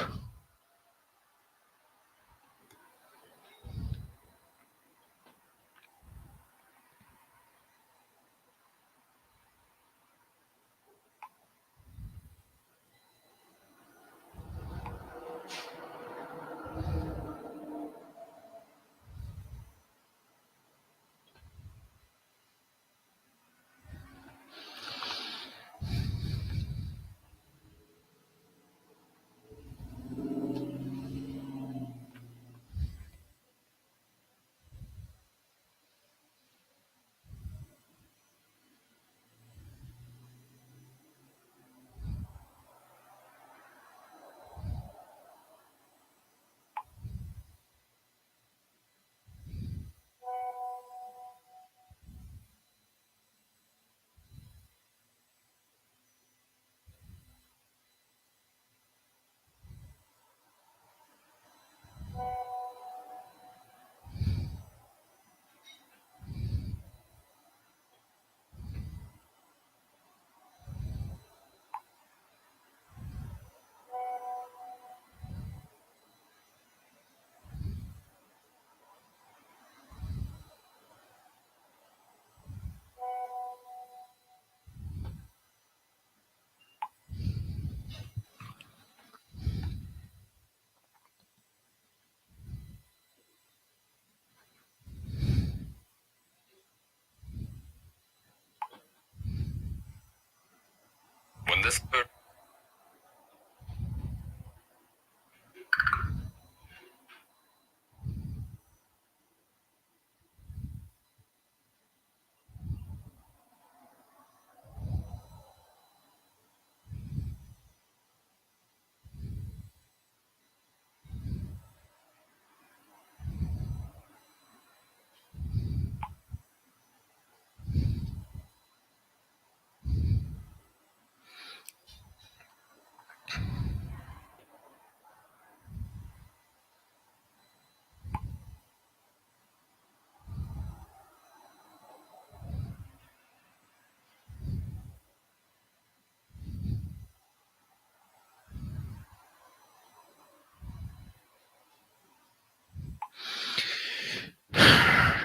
When this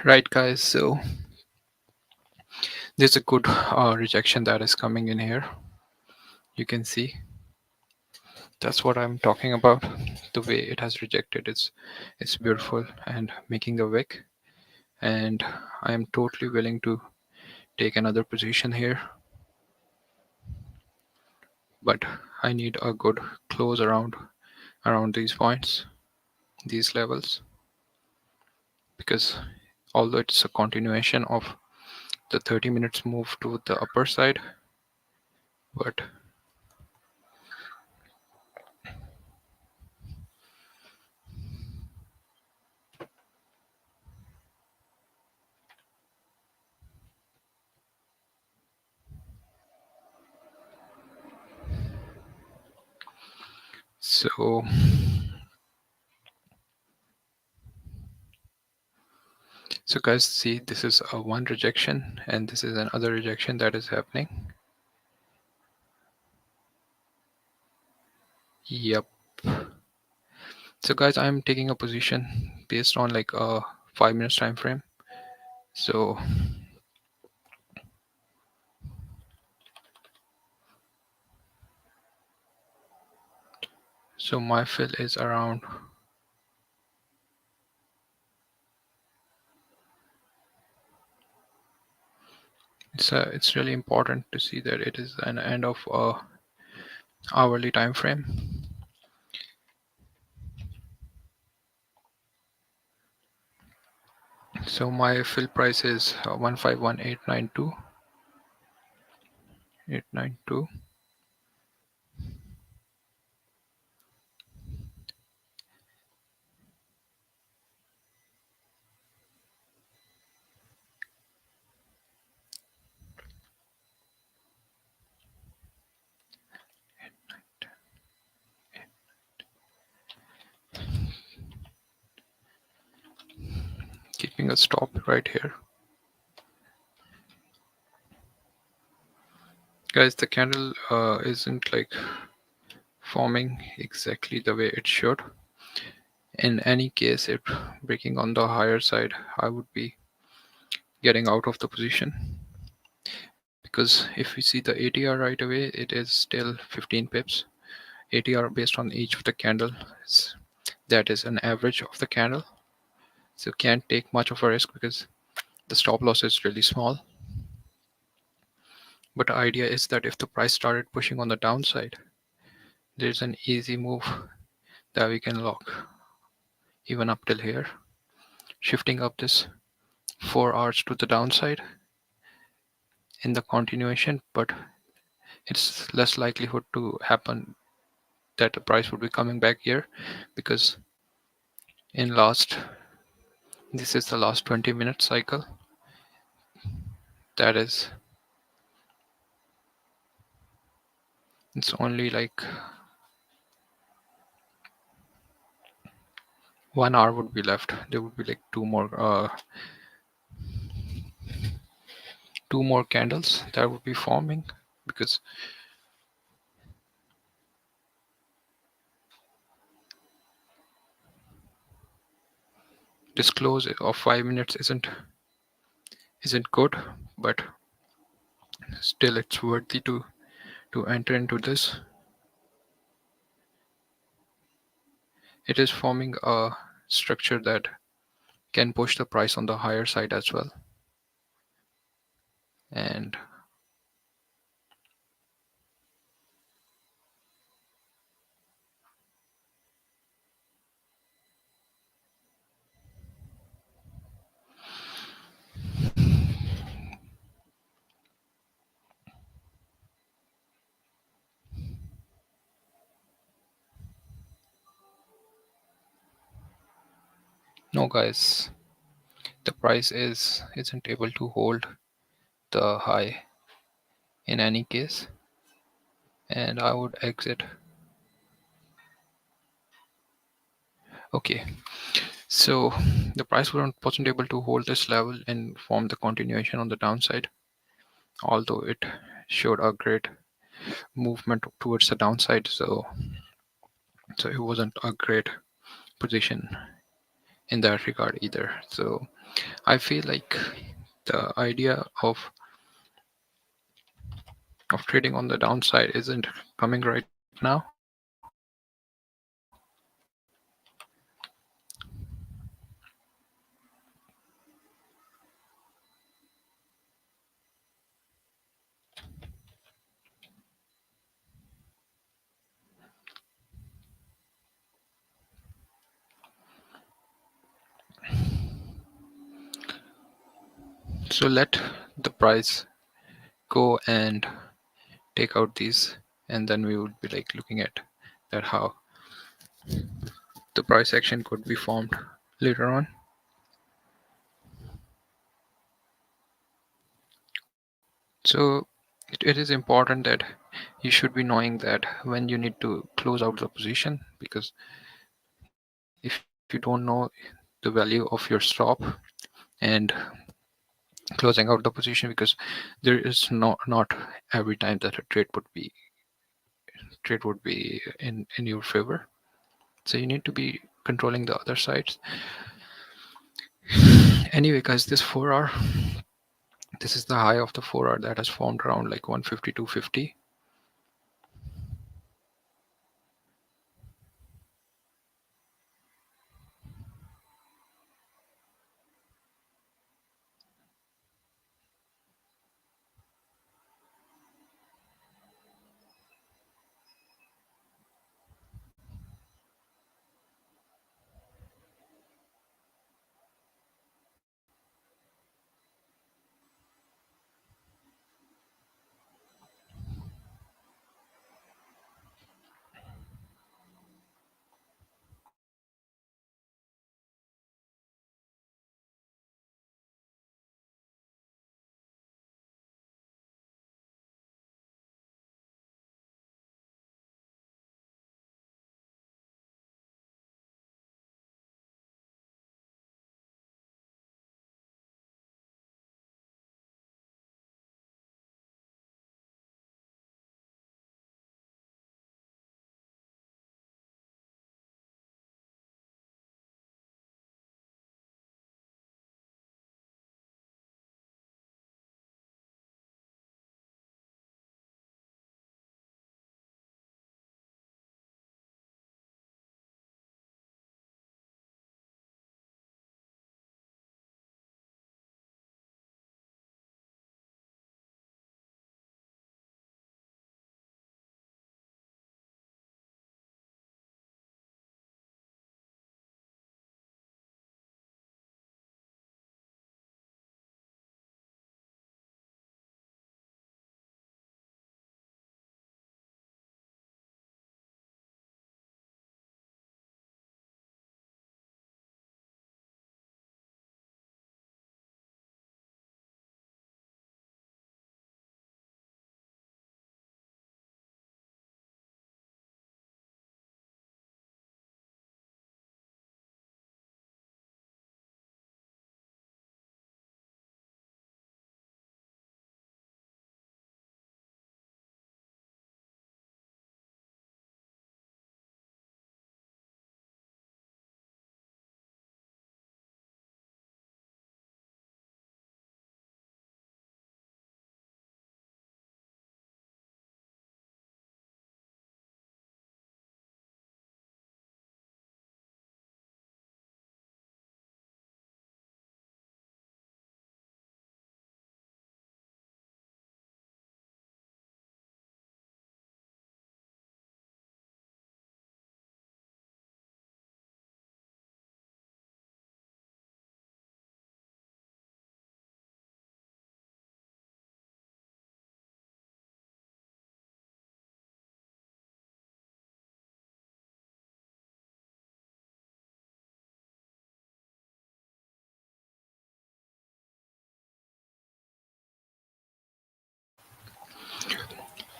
Right, guys. So there's a good rejection that is coming in here. You can see that's what I'm talking about. The way it has rejected it's beautiful and making the wick. And I am totally willing to take another position here, but I need a good close around these points, these levels, because although it's a continuation of the 30 minutes move to the upper side, but so so guys, see, this is a one rejection and this is another rejection that is happening. Yep. So guys, I'm taking a position based on like a 5 minutes time frame. So my fill is around, it's really important to see that it is an end of a hourly time frame. So my fill price is 151,892. Keeping a stop right here. Guys, the candle isn't like forming exactly the way it should. In any case, if breaking on the higher side, I would be getting out of the position, because if we see the ATR right away, it is still 15 pips. ATR based on each of the candle, that is an average of the candle. So can't take much of a risk because the stop loss is really small. But the idea is that if the price started pushing on the downside, there's an easy move that we can lock even up till here, shifting up this 4 hours to the downside in the continuation. But it's less likelihood to happen that the price would be coming back here, because in last, this is the last 20-minute cycle, that is, it's only like 1 hour would be left. There would be like two more candles that would be forming, because this close of 5 minutes isn't good, but still it's worthy to enter into this. It is forming a structure that can push the price on the higher side as well. And no guys, the price isn't able to hold the high in any case, and I would exit. Okay, so the price wasn't able to hold this level and form the continuation on the downside, although it showed a great movement towards the downside. So it wasn't a great position in that regard either. So I feel like the idea of trading on the downside isn't coming right now. So let the price go and take out these, and then we would be like looking at that how the price action could be formed later on. So it is important that you should be knowing that when you need to close out the position, because if you don't know the value of your stop and closing out the position, because there is not every time that a trade would be in your favor. So you need to be controlling the other sides. Anyway, guys, this 4 hour, this is the high of the 4 hour that has formed around like 152.50.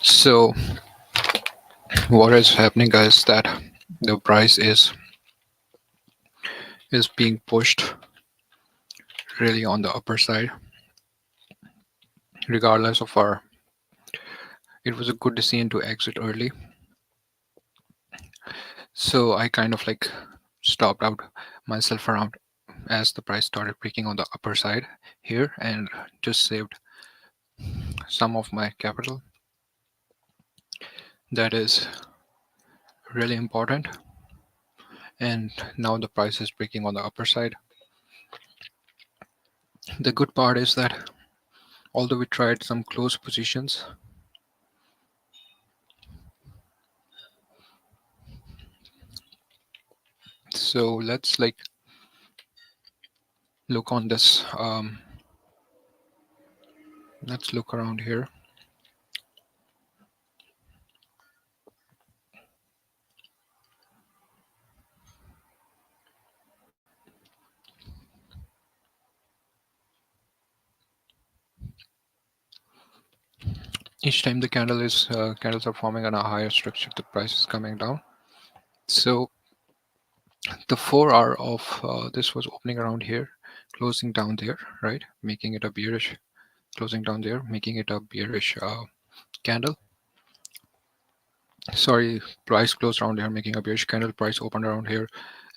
So what is happening, guys, that the price is being pushed really on the upper side, regardless of our. It was a good decision to exit early, so I kind of like stopped out myself around as the price started breaking on the upper side here, and just saved some of my capital. That is really important. And now the price is breaking on the upper side. The good part is that although we tried some close positions, so let's like look on this, let's look around here. Each time the candles are forming on a higher structure, the price is coming down. So the 4 hour of this was opening around here, closing down there, right, making it a bearish, closing down there, making it a bearish candle. Sorry, price closed around here, making a bearish candle. Price opened around here,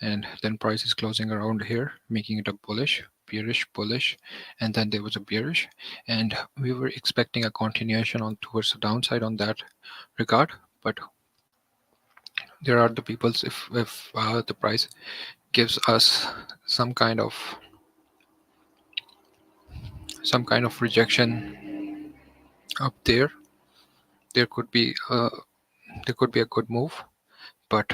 and then price is closing around here, making it a bullish, bearish, bullish, and then there was a bearish, and we were expecting a continuation on towards the downside on that regard. But there are the peoples, if the price gives us some kind of rejection up there, there could be a good move. But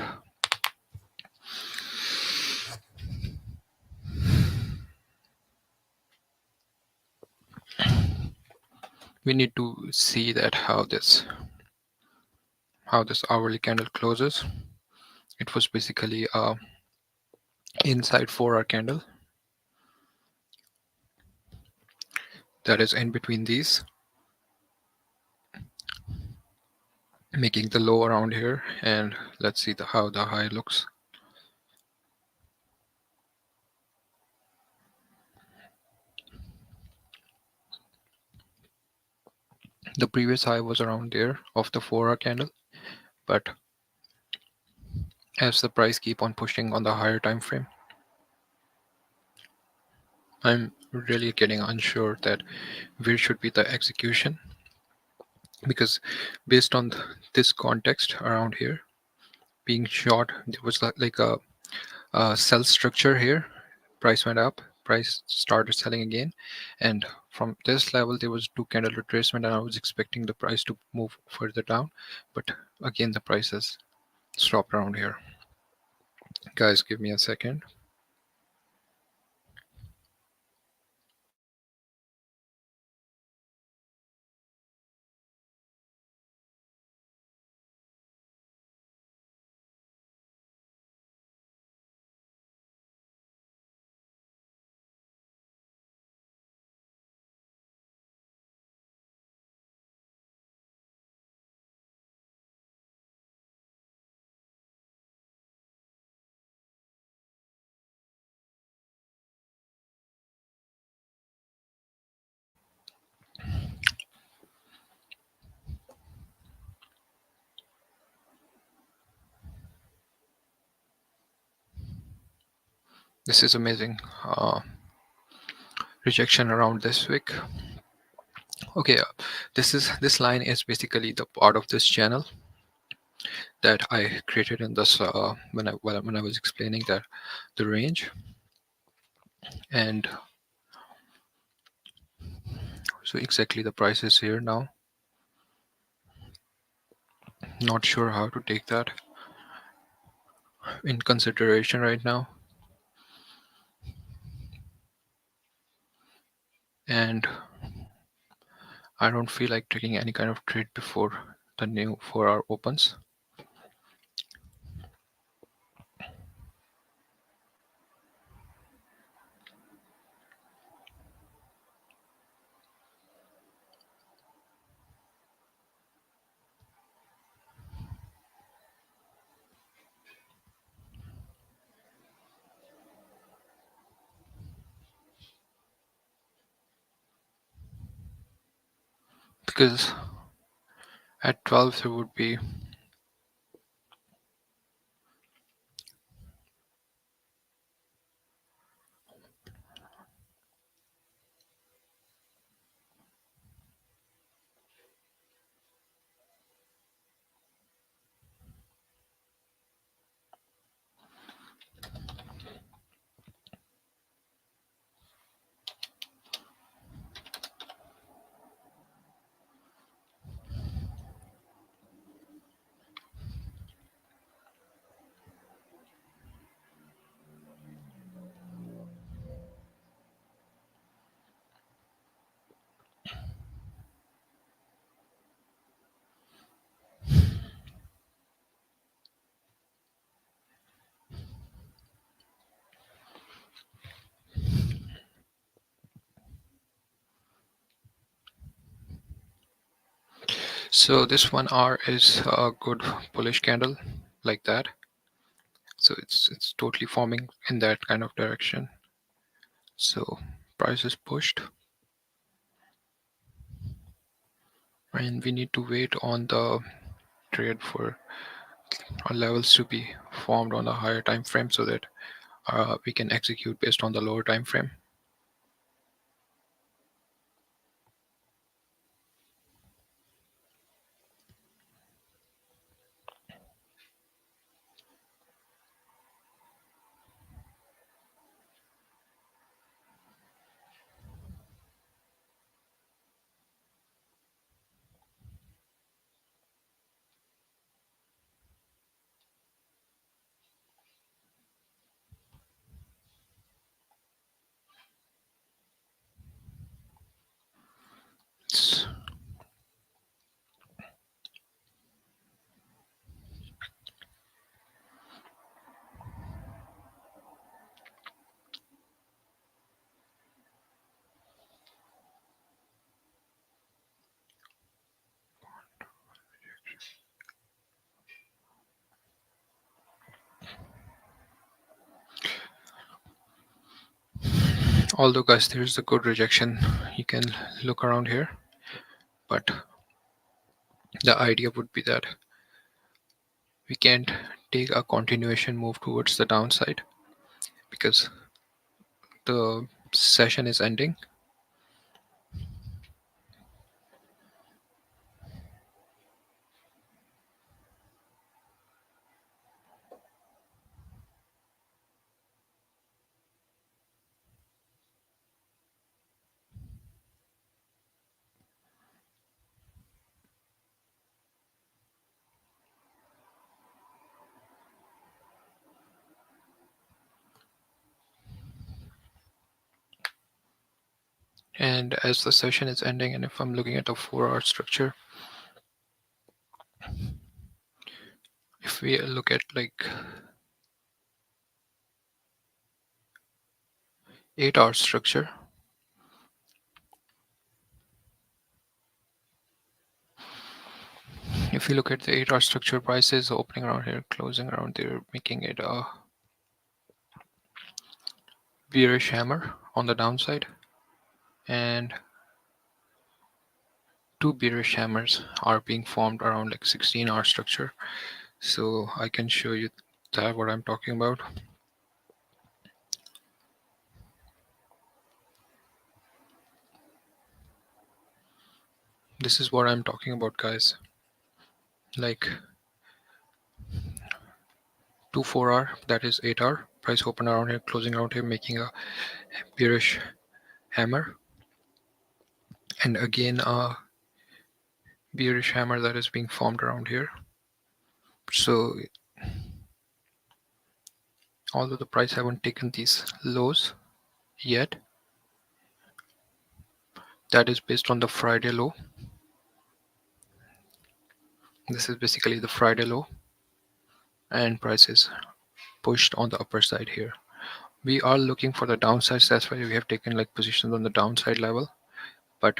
we need to see that how this hourly candle closes. It was basically a inside 4 hour candle that is in between these, making the low around here. And let's see how the high looks. The previous high was around there of the 4 hour candle, but as the price keep on pushing on the higher time frame, I'm really getting unsure that where should be the execution, because based on this context around here being short, there was like a sell structure here. Price went up, price started selling again, and from this level there was 2 candle retracement, and I was expecting the price to move further down, but again the price has stopped around here. Guys, give me a second. This is amazing rejection around this wick. Okay, this line is basically the part of this channel that I created in this when I was explaining that the range. And so exactly the price is here now. Not sure how to take that in consideration right now. And I don't feel like taking any kind of trade before the new 4 hour opens. Because at 12 there would be So this 1 hour is a good bullish candle like that. So it's totally forming in that kind of direction. So price is pushed, and we need to wait on the trade for levels to be formed on a higher time frame so that we can execute based on the lower time frame. It's- Although guys, there's a good rejection, you can look around here, but the idea would be that we can't take a continuation move towards the downside because the session is ending. And as the session is ending, and if I'm looking at a 4 hour structure, if we look at like 8 hour structure, if you look at the 8 hour structure, prices opening around here, closing around there, making it a bearish hammer on the downside, and two bearish hammers are being formed around like 16-hour structure. So I can show you that what I'm talking about. This is what I'm talking about, guys. Like 2 4 hour, that is 8 hour, price open around here, closing around here, making a bearish hammer, and again a bearish hammer that is being formed around here. So although the price haven't taken these lows yet, that is based on the Friday low. This is basically the Friday low, and price is pushed on the upper side here. We are looking for the downsides, that's why we have taken like positions on the downside level, but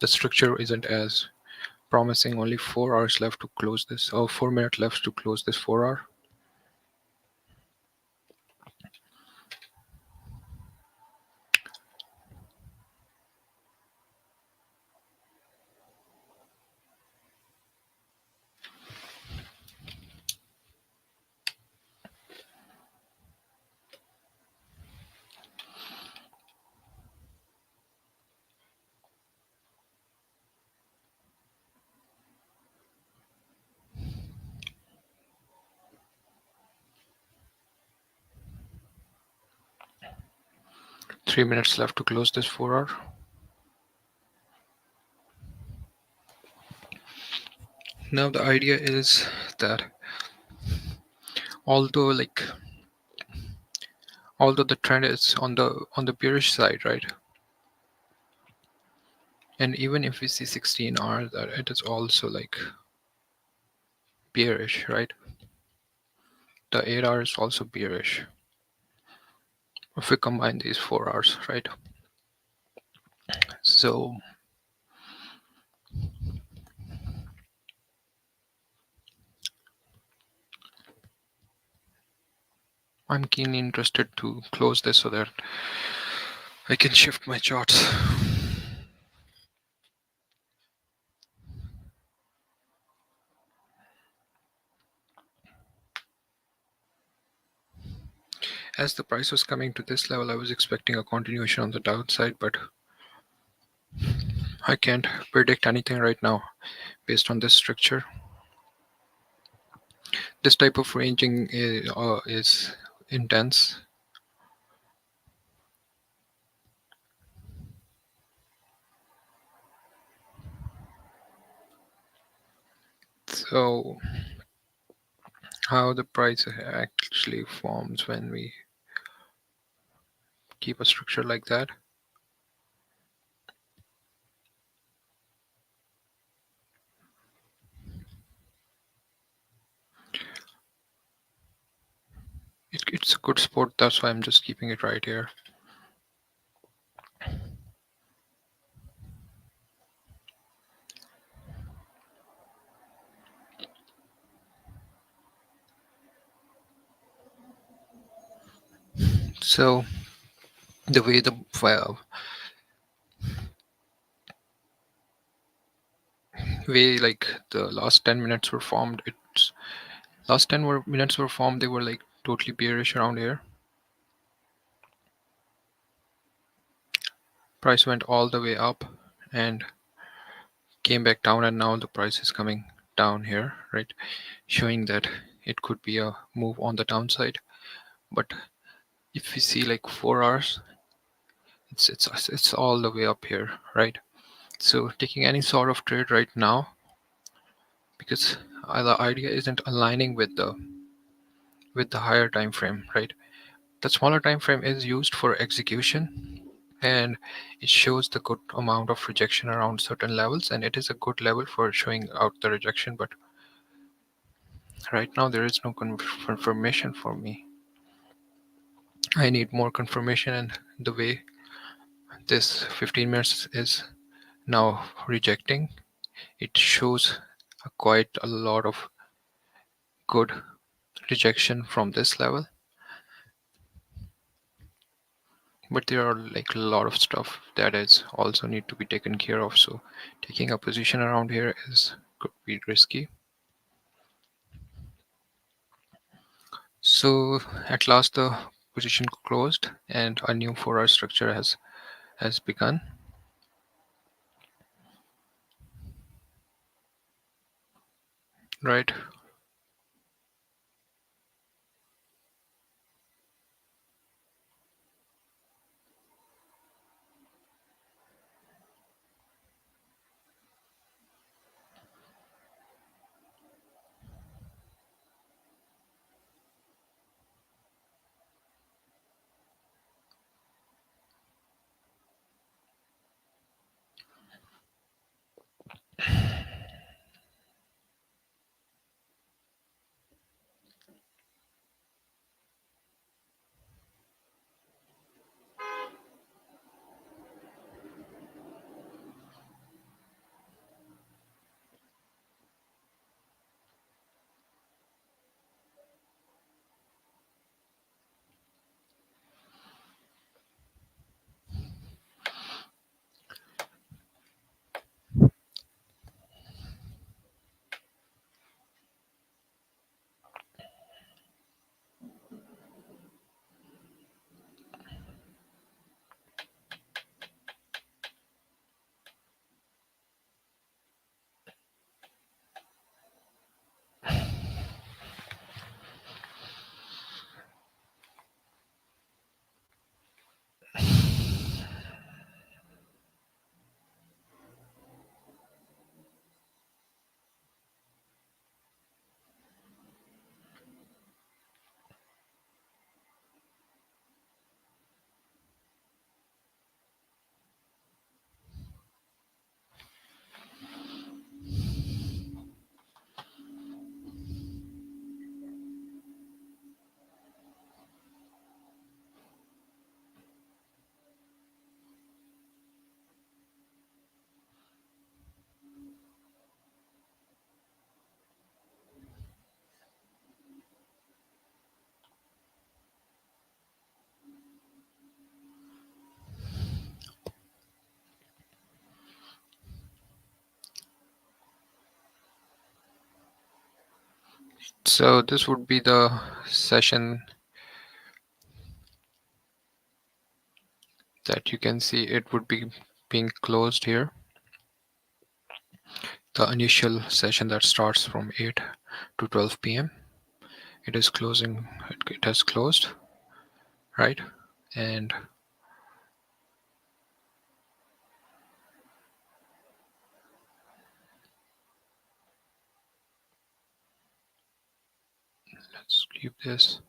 the structure isn't as promising. Only 4 hours left to close this, or 4 minutes left to close this 4 hour. Three minutes left to close this 4 hour. Now the idea is that although like although the trend is on the bearish side, right, and even if we see 16 hours, that it is also like bearish, right, the 8 hours is also bearish if we combine these 4 hours, right. So I'm keenly interested to close this so that I can shift my charts. As the price was coming to this level, I was expecting a continuation on the downside, but I can't predict anything right now based on this structure. This type of ranging is intense. So how the price actually forms when we keep a structure like that. It's a good spot, that's why I'm just keeping it right here. So the way like the last 10 minutes were formed, it's last 10 minutes were formed, they were like totally bearish around here. Price went all the way up and came back down, and now the price is coming down here, right, showing that it could be a move on the downside. But if we see like 4 hours, it's all the way up here, right? So taking any sort of trade right now, because the idea isn't aligning with the higher time frame, right? The smaller time frame is used for execution, and it shows the good amount of rejection around certain levels, and it is a good level for showing out the rejection. But right now there is no confirmation for me. I need more confirmation, and the way this 15 minutes is now rejecting, it shows quite a lot of good rejection from this level. But there are like a lot of stuff that is also need to be taken care of, so taking a position around here is could be risky. So at last the position closed and a new 4 hour structure has begun. Right. So this would be the session that you can see. It would be being closed here. The initial session that starts from 8 to 12 p.m. It is closing. It has closed, right? And let's keep this.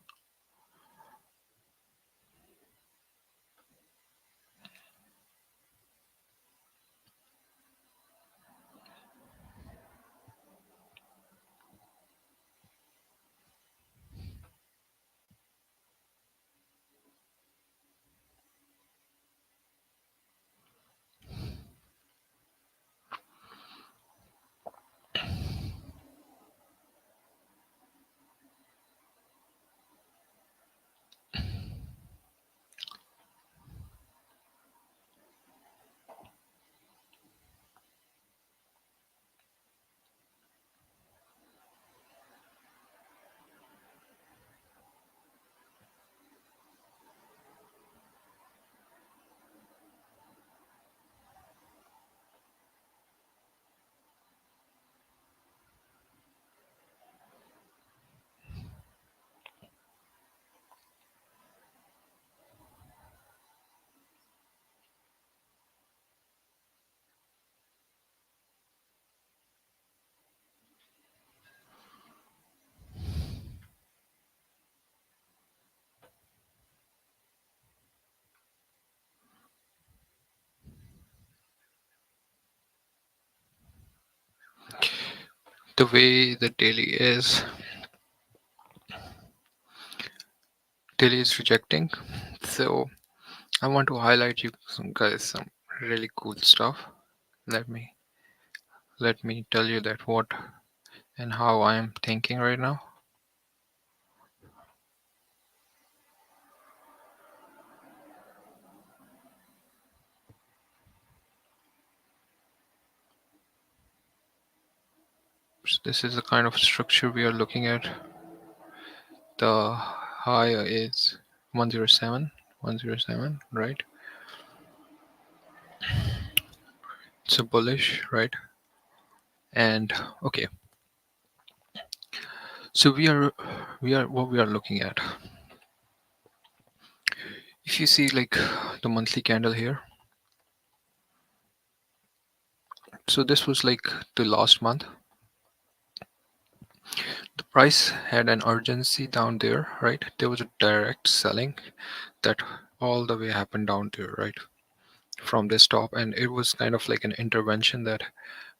The way the daily is rejecting. So I want to highlight you some guys some really cool stuff. Let me let me tell you that what and how I am thinking right now. So this is the kind of structure we are looking at. The high is 107, 107, right? It's a bullish, right? And okay, so we are what we are looking at. If you see like the monthly candle here, so this was like the last month. The price had an urgency down there, right? There was a direct selling that all the way happened down there, right? From this top, and it was kind of like an intervention that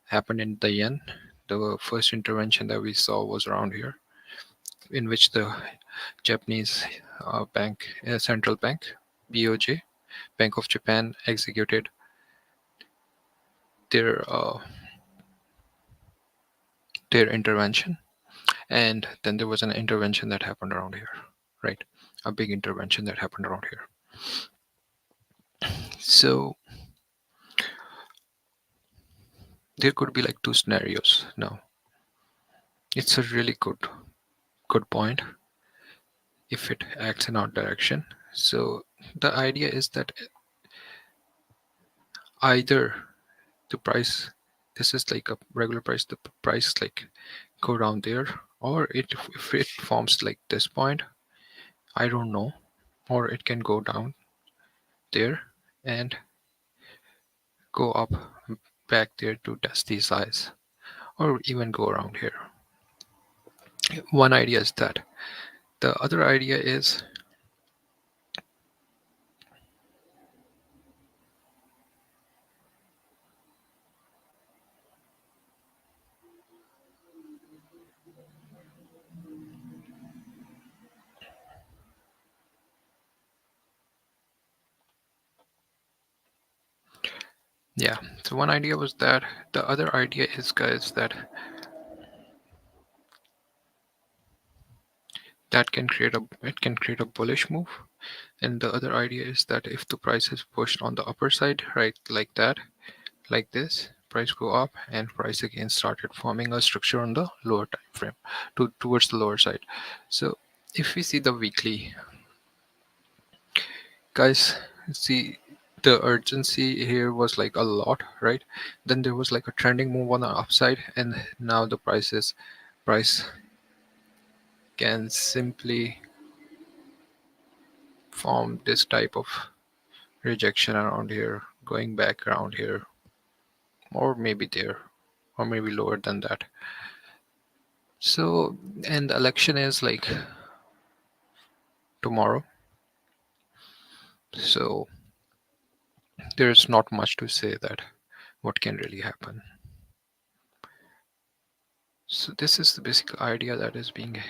happened in the yen. The first intervention that we saw was around here, in which the Japanese central bank, BOJ, Bank of Japan, executed their uh, their intervention, and then there was an intervention that happened around here, right? A big intervention that happened around here. So there could be like two scenarios now. It's a really good point if it acts in our direction. So the idea is that either the price, this is like a regular price, the price like go down there, or if it forms like this point, I don't know, or it can go down there and go up back there to test these highs, or even go around here. One idea is that. The other idea is yeah. So one idea was that. The other idea is, guys, that it can create a bullish move. And the other idea is that if the price is pushed on the upper side, right, like that, like this, price go up, and price again started forming a structure on the lower time frame towards the lower side. So if we see the weekly, guys, see the urgency here was like a lot, right? Then there was like a trending move on the upside, and now the price can simply form this type of rejection around here, going back around here, or maybe there, or maybe lower than that. So, and the election is like tomorrow, so there's not much to say that what can really happen. So this is the basic idea that is being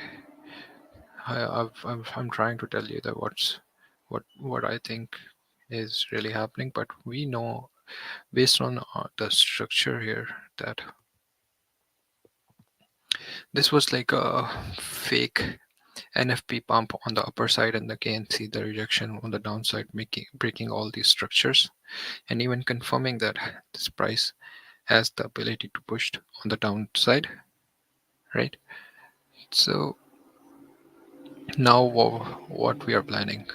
I'm trying to tell you that what I think is really happening, but we know based on the structure here that this was like a fake NFP pump on the upper side, and again see the rejection on the downside, making breaking all these structures, and even confirming that this price has the ability to push on the downside, right? So now what we are planning,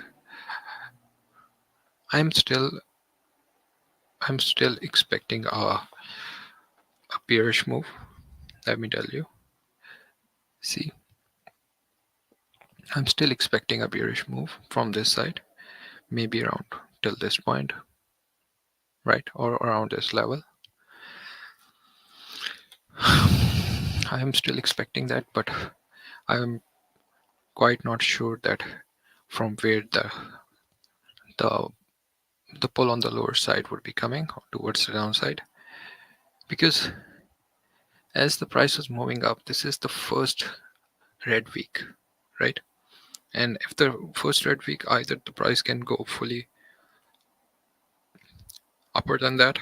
i'm still I'm still expecting a bearish move. Let me tell you, see, I'm still expecting a bearish move from this side, maybe around till this point, right, or around this level. I am still expecting that, but I am quite not sure that from where the the pull on the lower side would be coming towards the downside, because as the price is moving up, this is the first red week, right? And if the first red week, either the price can go fully upper than that,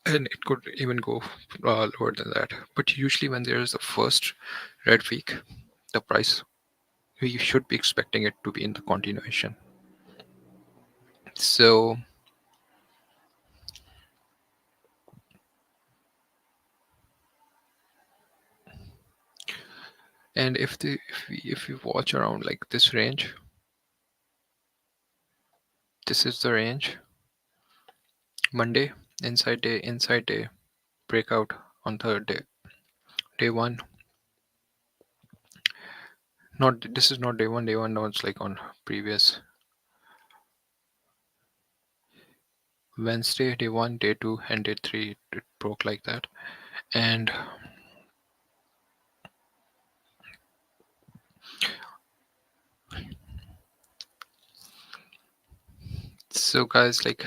and it could even go lower than that. But usually when there is a first red week, the price, we should be expecting it to be in the continuation. So, and if we watch around like this range, this is the range. Monday, inside day, breakout on third day. Day one, not this is not day one. Day one, no, it's like on previous Wednesday, day one, day two, and day three. It broke like that, and so guys, like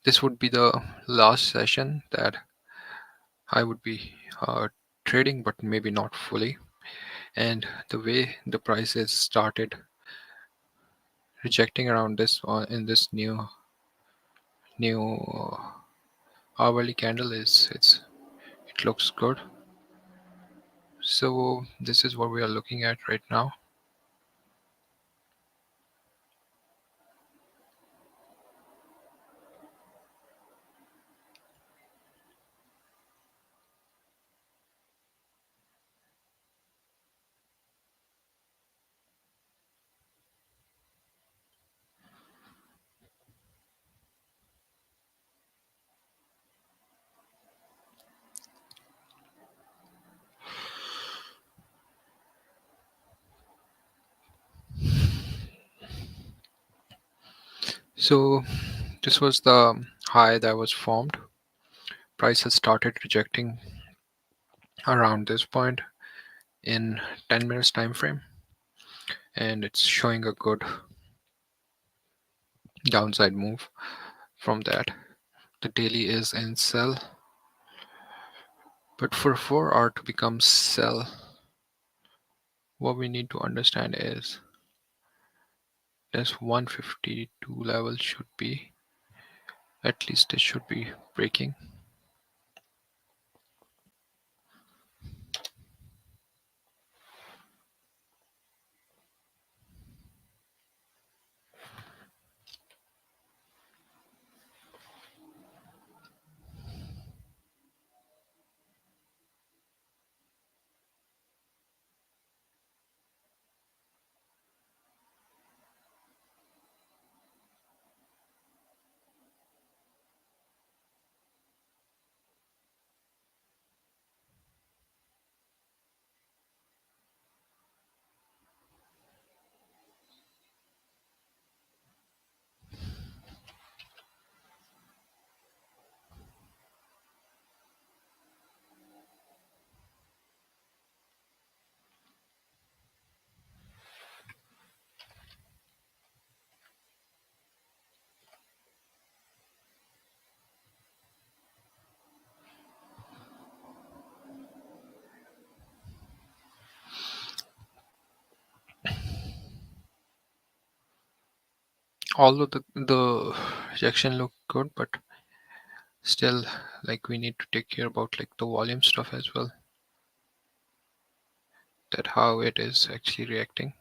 this would be the last session that I would be trading, but maybe not fully. And the way the prices started rejecting around this in this new hourly candle is it looks good. So this is what we are looking at right now. So this was the high that was formed. Price has started rejecting around this point in 10 minutes time frame, and it's showing a good downside move from that. The daily is in sell, but for 4 hour to become sell, what we need to understand is this 152 level should be, at least it should be breaking. Although the rejection looked good, but still, like we need to take care about like the volume stuff as well, that how it is actually reacting.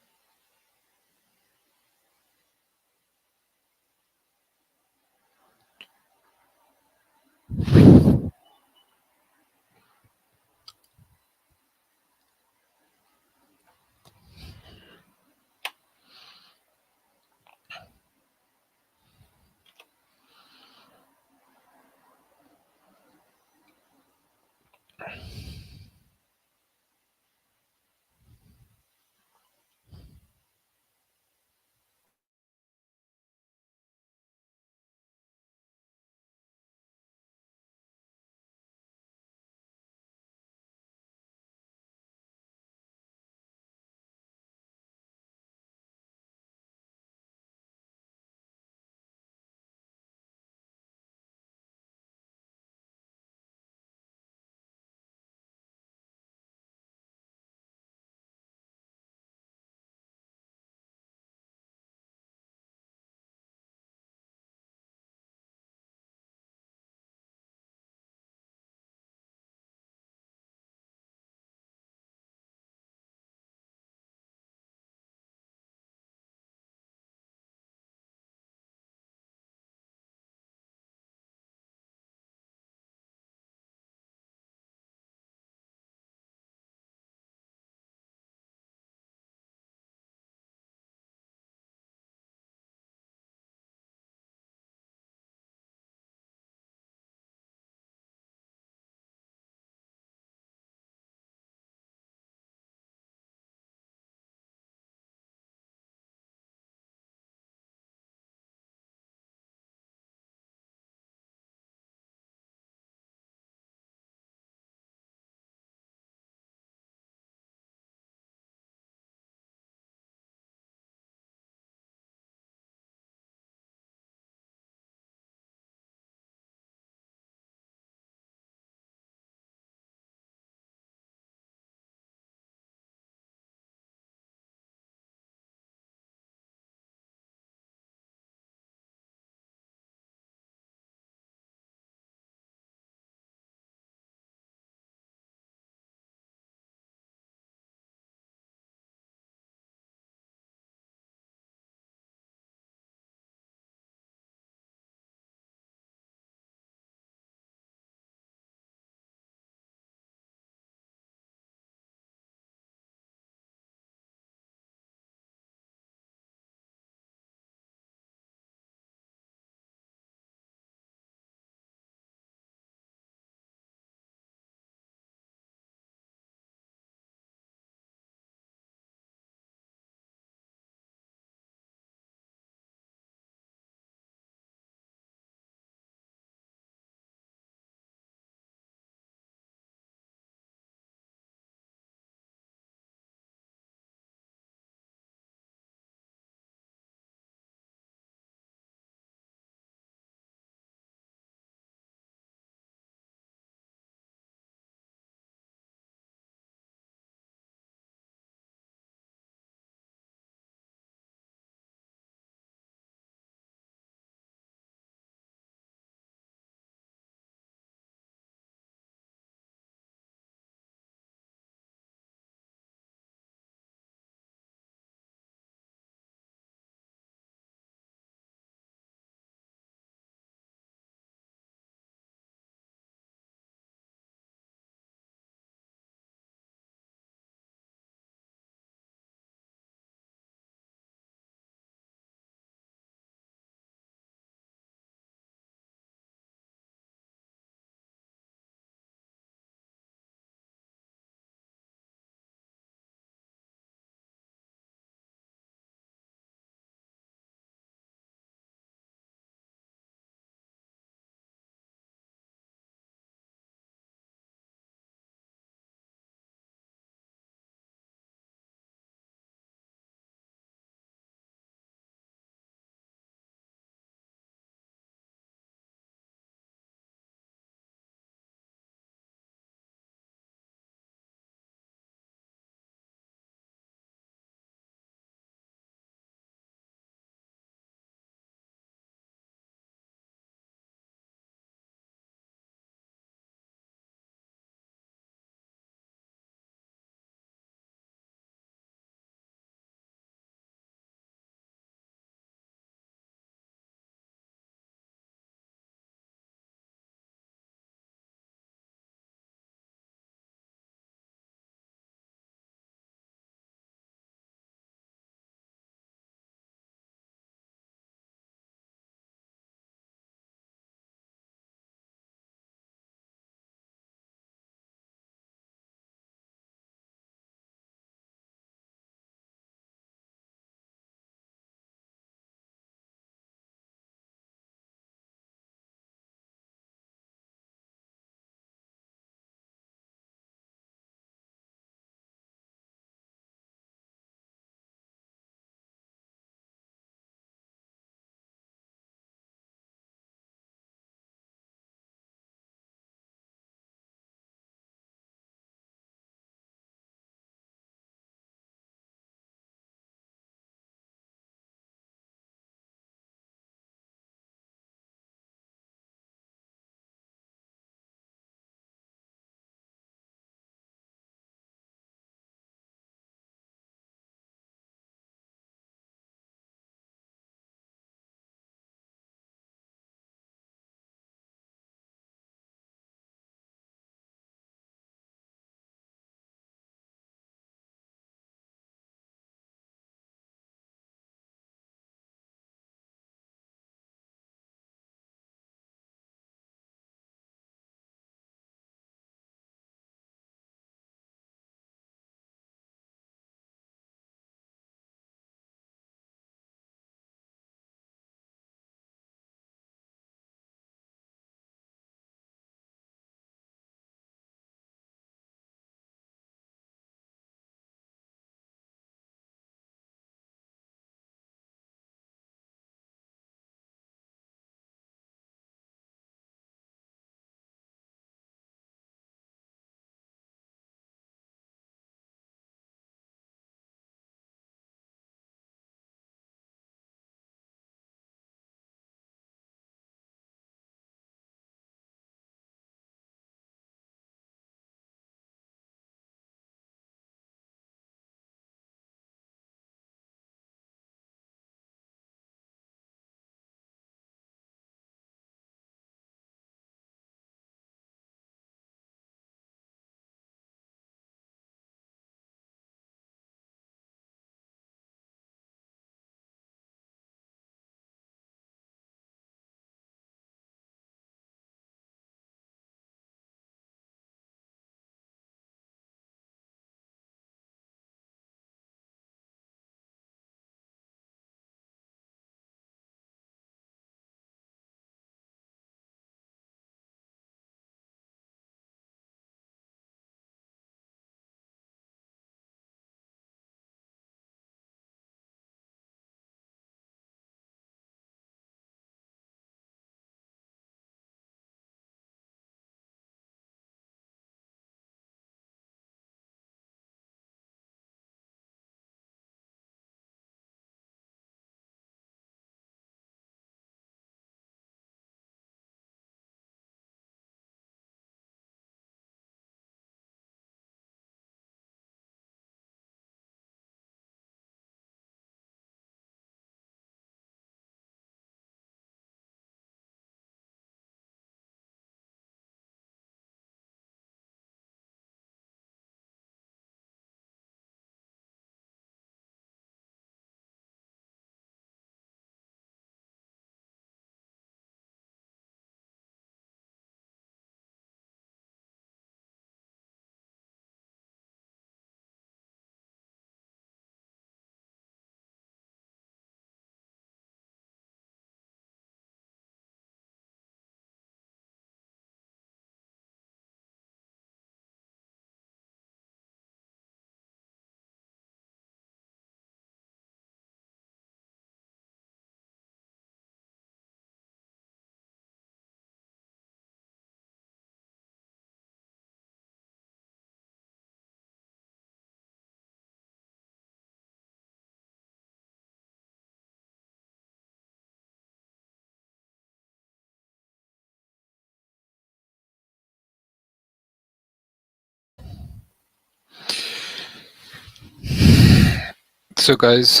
So guys,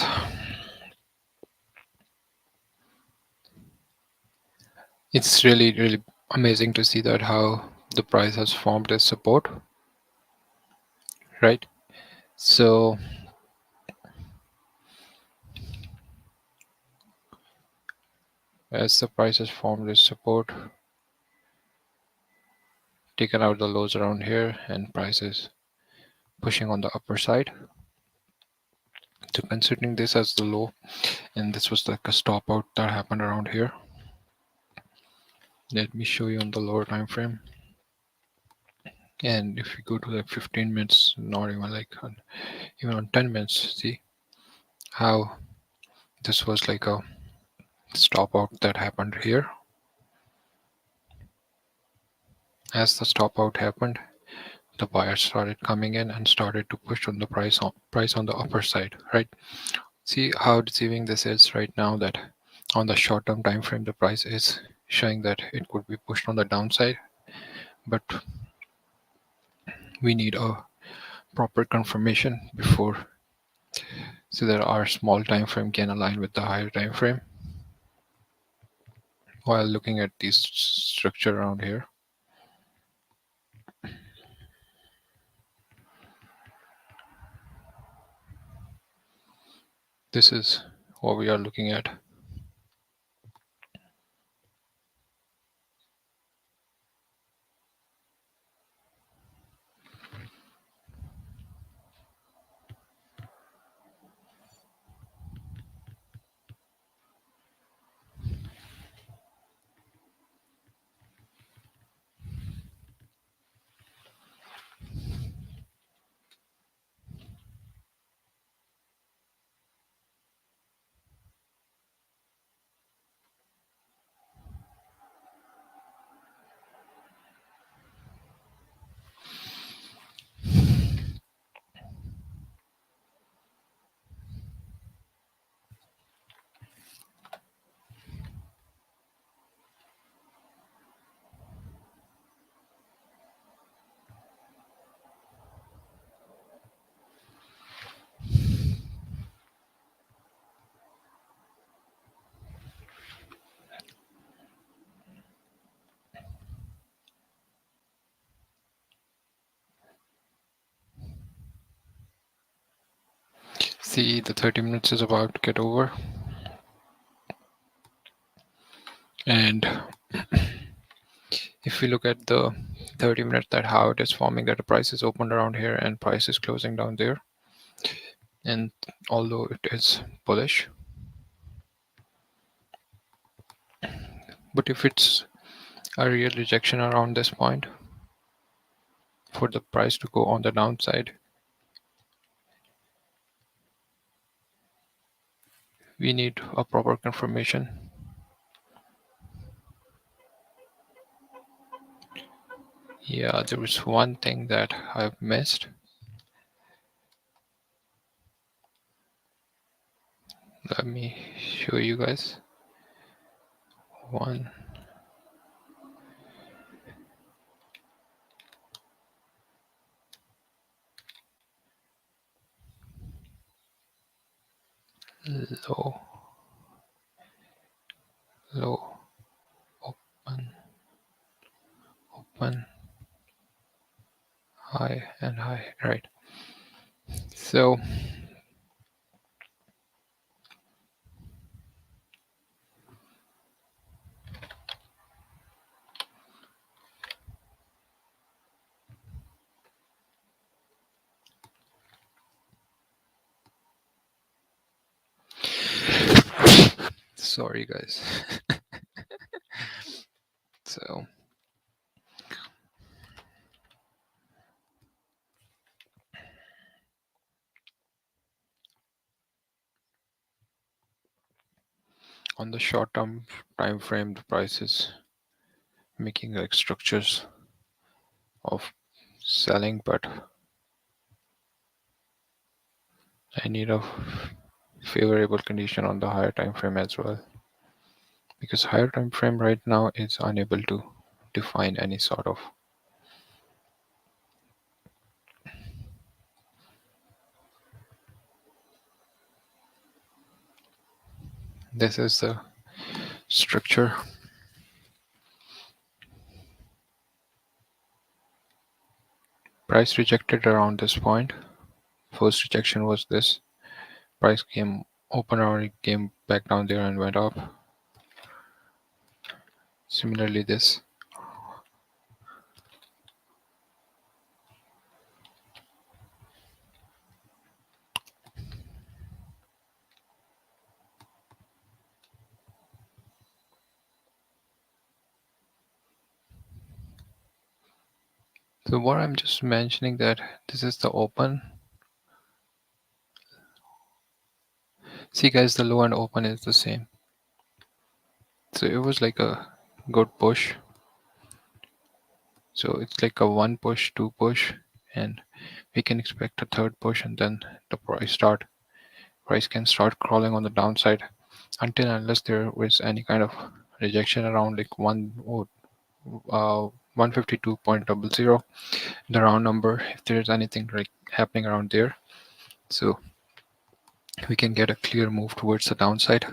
it's really amazing to see that how the price has formed a support, right? So as the price has formed this support, taken out the lows around here, and prices pushing on the upper side. So considering this as the low, and this was like a stop out that happened around here. Let me show you on the lower time frame. And if you go to like 15 minutes, not even like even on 10 minutes, see how this was like a stop out that happened here. As the stop out happened, the buyers started coming in and started to push on the price on the upper side, right? See how deceiving this is right now, that on the short term time frame the price is showing that it could be pushed on the downside, but we need a proper confirmation before, so that our small time frame can align with the higher time frame while looking at this structure around here. This is what we are looking at. See, the 30 minutes is about to get over, and if we look at the 30 minutes, that how it is forming, that the price is opened around here and price is closing down there, and although it is bullish, but if it's a real rejection around this point for the price to go on the downside, we need a proper confirmation. Yeah, there was one thing that I've missed. Let me show you guys. One low, low, open, open, high, and high, right? So sorry guys. So on the short term time frame, the price is making like structures of selling, but I need a favorable condition on the higher time frame as well, because higher time frame right now is unable to define any sort of This is the structure. Price rejected around this point. First rejection was this. Price came open around it, came back down there and went up. Similarly this. So what I'm just mentioning that this is the open. See guys, the low and open is the same. So it was like a good push. So it's like a one push, two push, and we can expect a third push, and then the price can start crawling on the downside until unless there is any kind of rejection around like 152.00, the round number. If there is anything like happening around there, so we can get a clear move towards the downside.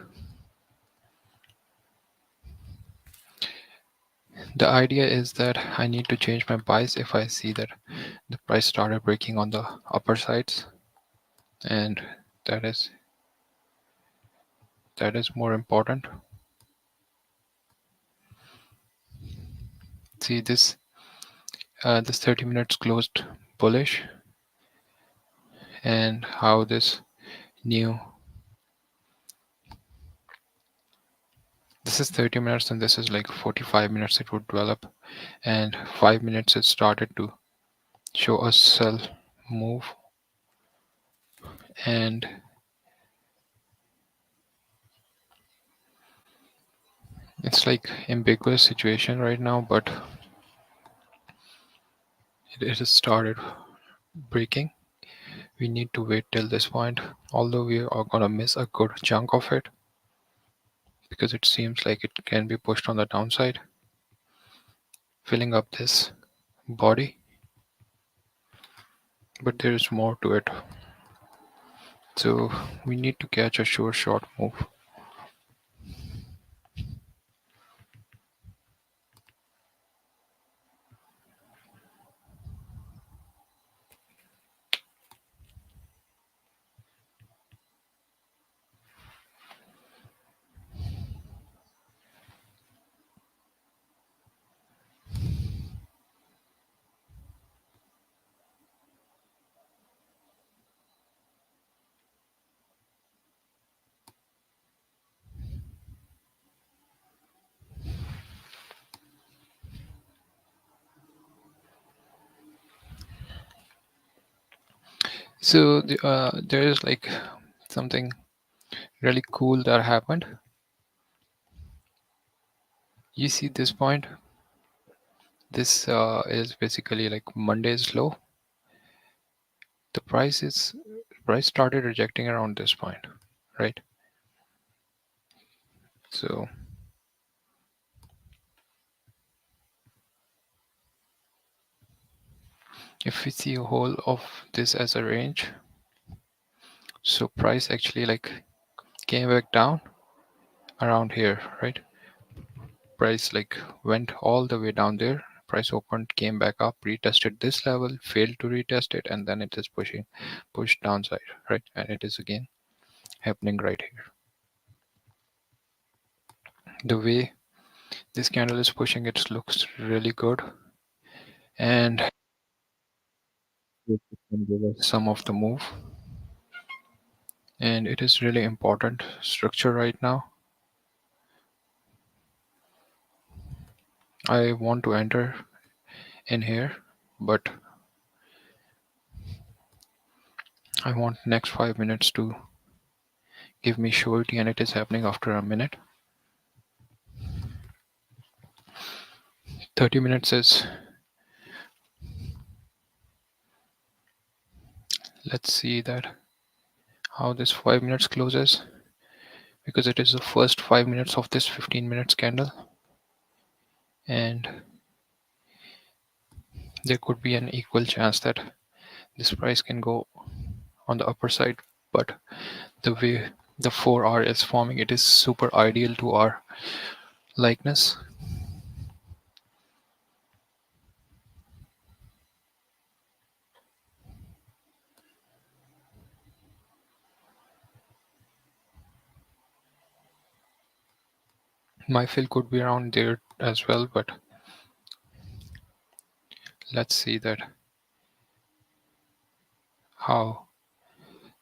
The idea is that I need to change my buys if I see that the price started breaking on the upper sides, and that is more important. See this, this 30 minutes closed bullish, and how this new, this is 30 minutes and this is like 45 minutes it would develop, and 5 minutes it started to show a sell move, and it's like ambiguous situation right now, but it has started breaking. We need to wait till this point, although we are gonna miss a good chunk of it because it seems like it can be pushed on the downside, filling up this body, but there is more to it. So we need to catch a sure short move. So there is like something really cool that happened. You see this point? This is basically like Monday's low. The price started rejecting around this point, right? So if we see a whole of this as a range, so price actually like came back down around here, right? Price like went all the way down there. Price opened, came back up, retested this level, failed to retest it, and then it is pushed downside, right? And it is again happening right here. The way this candle is pushing, it looks really good, and it can give us some of the move, and it is really important structure right now. I want to enter in here, but I want next 5 minutes to give me surety, and it is happening after a minute. 30 minutes is, let's see that how this 5 minutes closes, because it is the first 5 minutes of this 15 minutes candle, and there could be an equal chance that this price can go on the upper side, but the way The 4R is forming. It is super ideal to our likeness. My fill could be around there as well, but let's see that how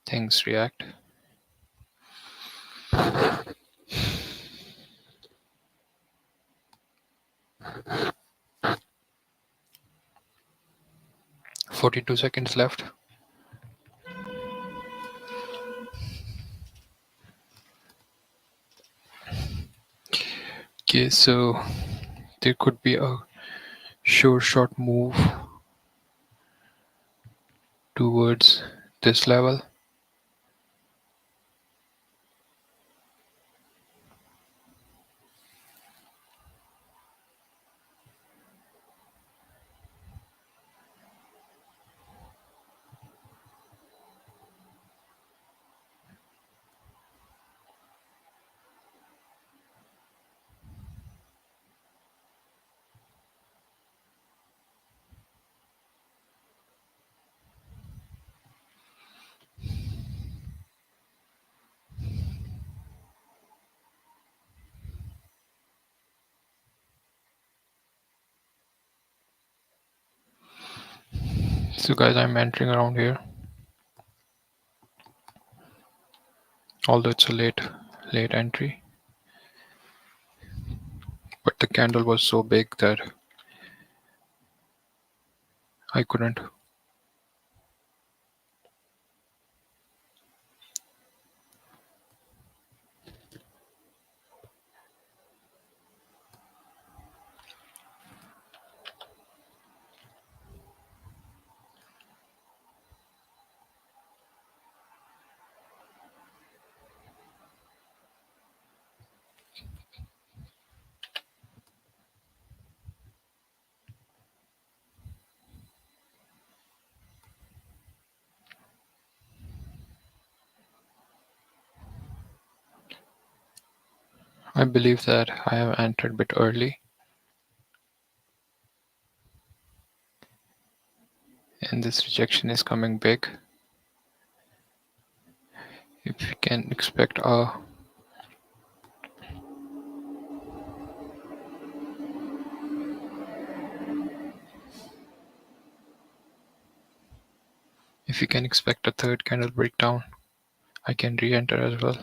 things react. 42 seconds left. Okay, so there could be a sure shot move towards this level. So guys, I'm entering around here, although it's a late entry, but the candle was so big that I couldn't. I believe that I have entered a bit early, and this rejection is coming big. If we can expect a if you can expect a third candle breakdown, I can re-enter as well.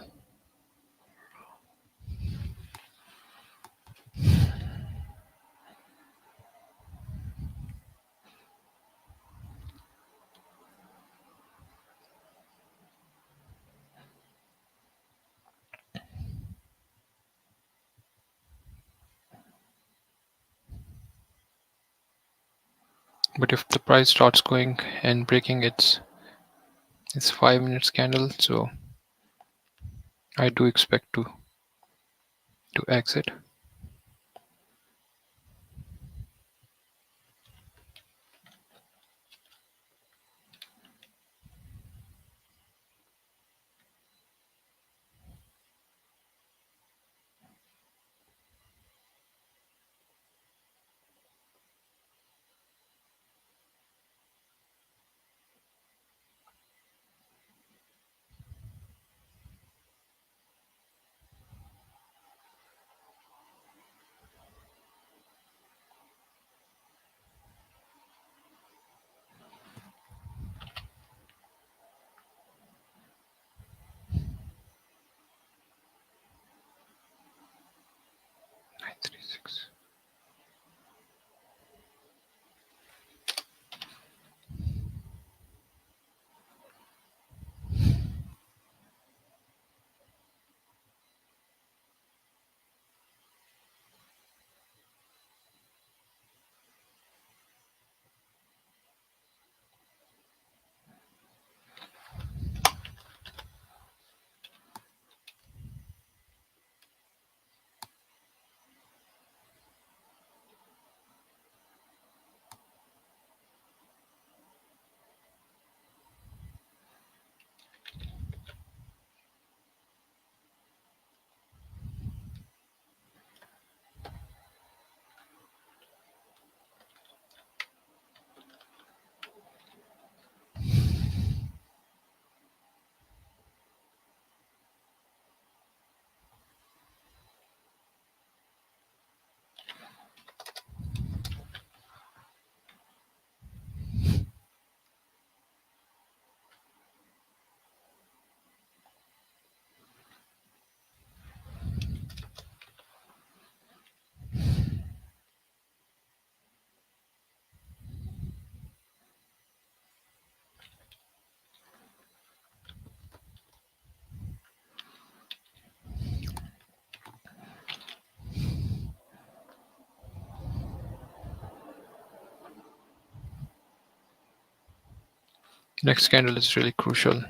But if the price starts going and breaking its 5 minutes candle, so I do expect to exit. Next candle is really crucial.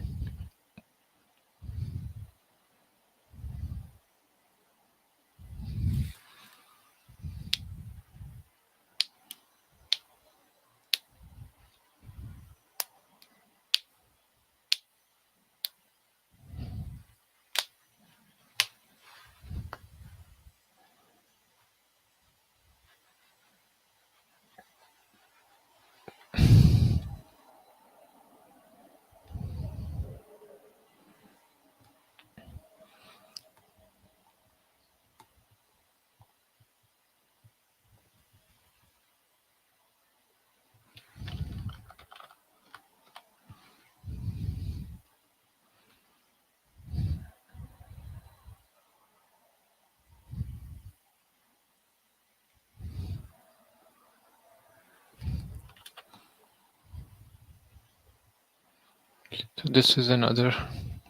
So this is another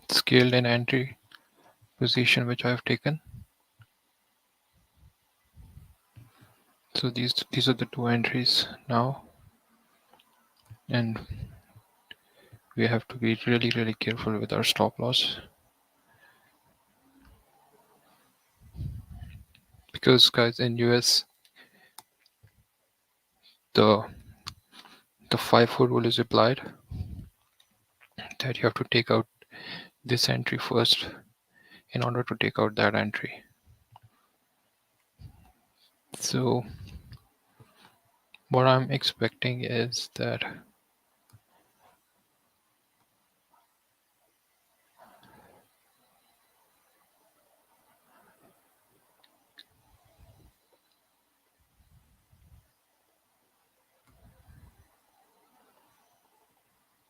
scaled in entry position which I have taken. So these are the two entries now, and we have to be really careful with our stop loss, because guys, in US the 5-4 rule is applied, that you have to take out this entry first in order to take out that entry. So what I'm expecting is that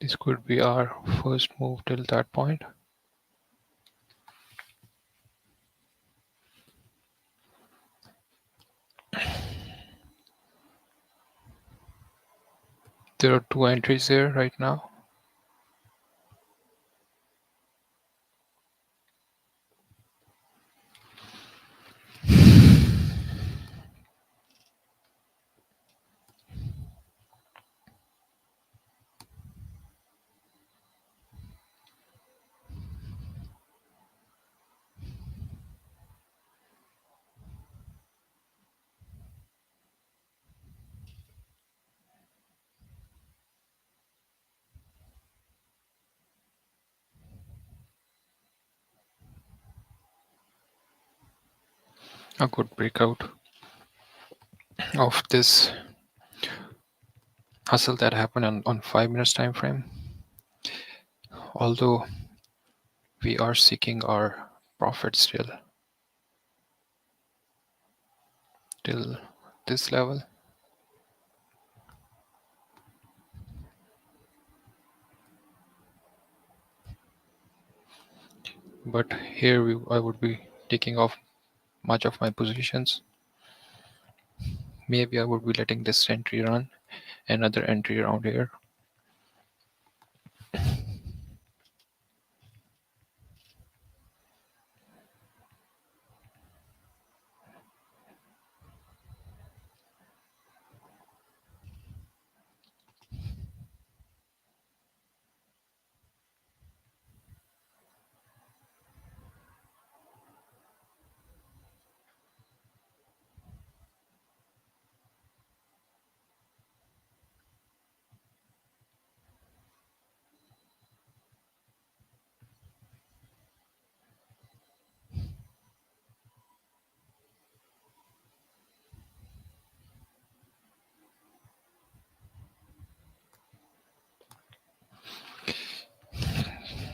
this could be our first move till that point. There are two entries here right now. A good breakout of this hustle that happened on 5 minutes time frame, although we are seeking our profit still till this level. But here I would be taking off much of my positions. Maybe I would be letting this entry run, another entry around here.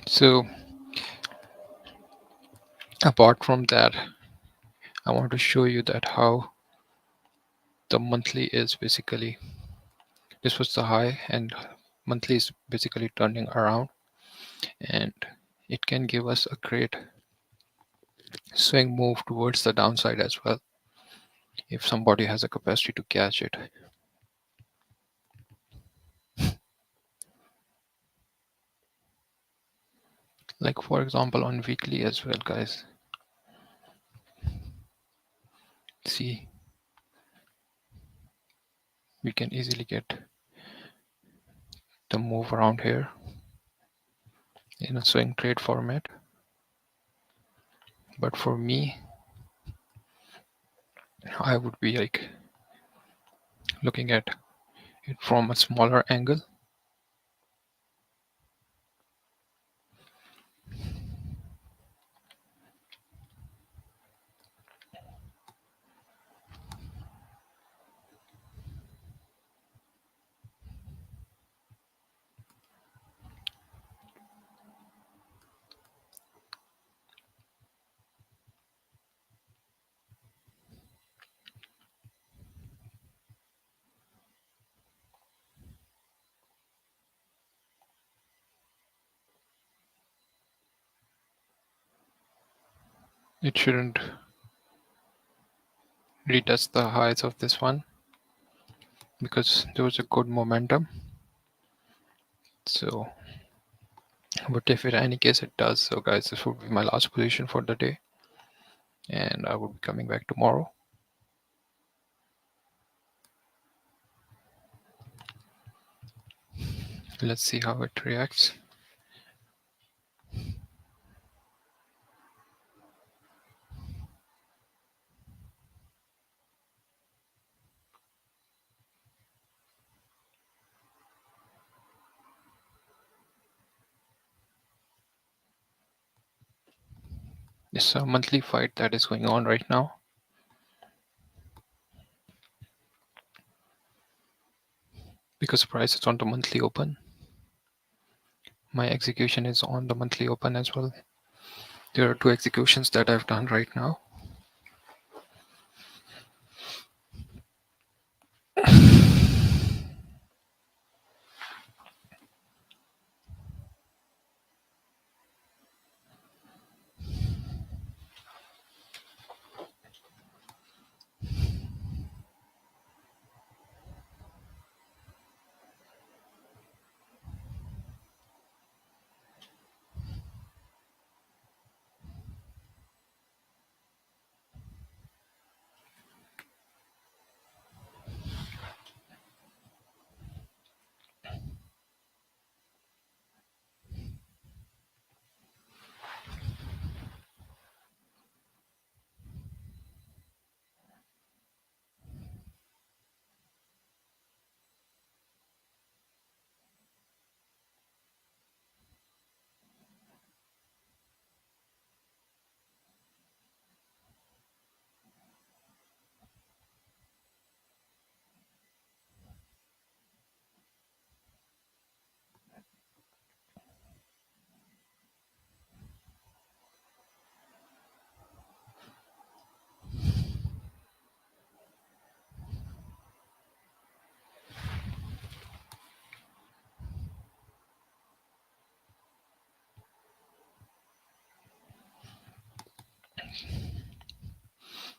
So apart from that, I want to show you that how the monthly is basically, this was the high and monthly is basically turning around, and it can give us a great swing move towards the downside as well if somebody has a capacity to catch it. Like for example on weekly as well, guys. See, we can easily get the move around here. in a swing trade format. But for me, I would be like looking at it from a smaller angle. It shouldn't retest the highs of this one because there was a good momentum. So, but if in any case it does, so guys, this would be my last position for the day, and I will be coming back tomorrow. Let's see how it reacts. It's a monthly fight that is going on right now. Because the price is on the monthly open. My execution is on the monthly open as well. There are two executions that I've done right now.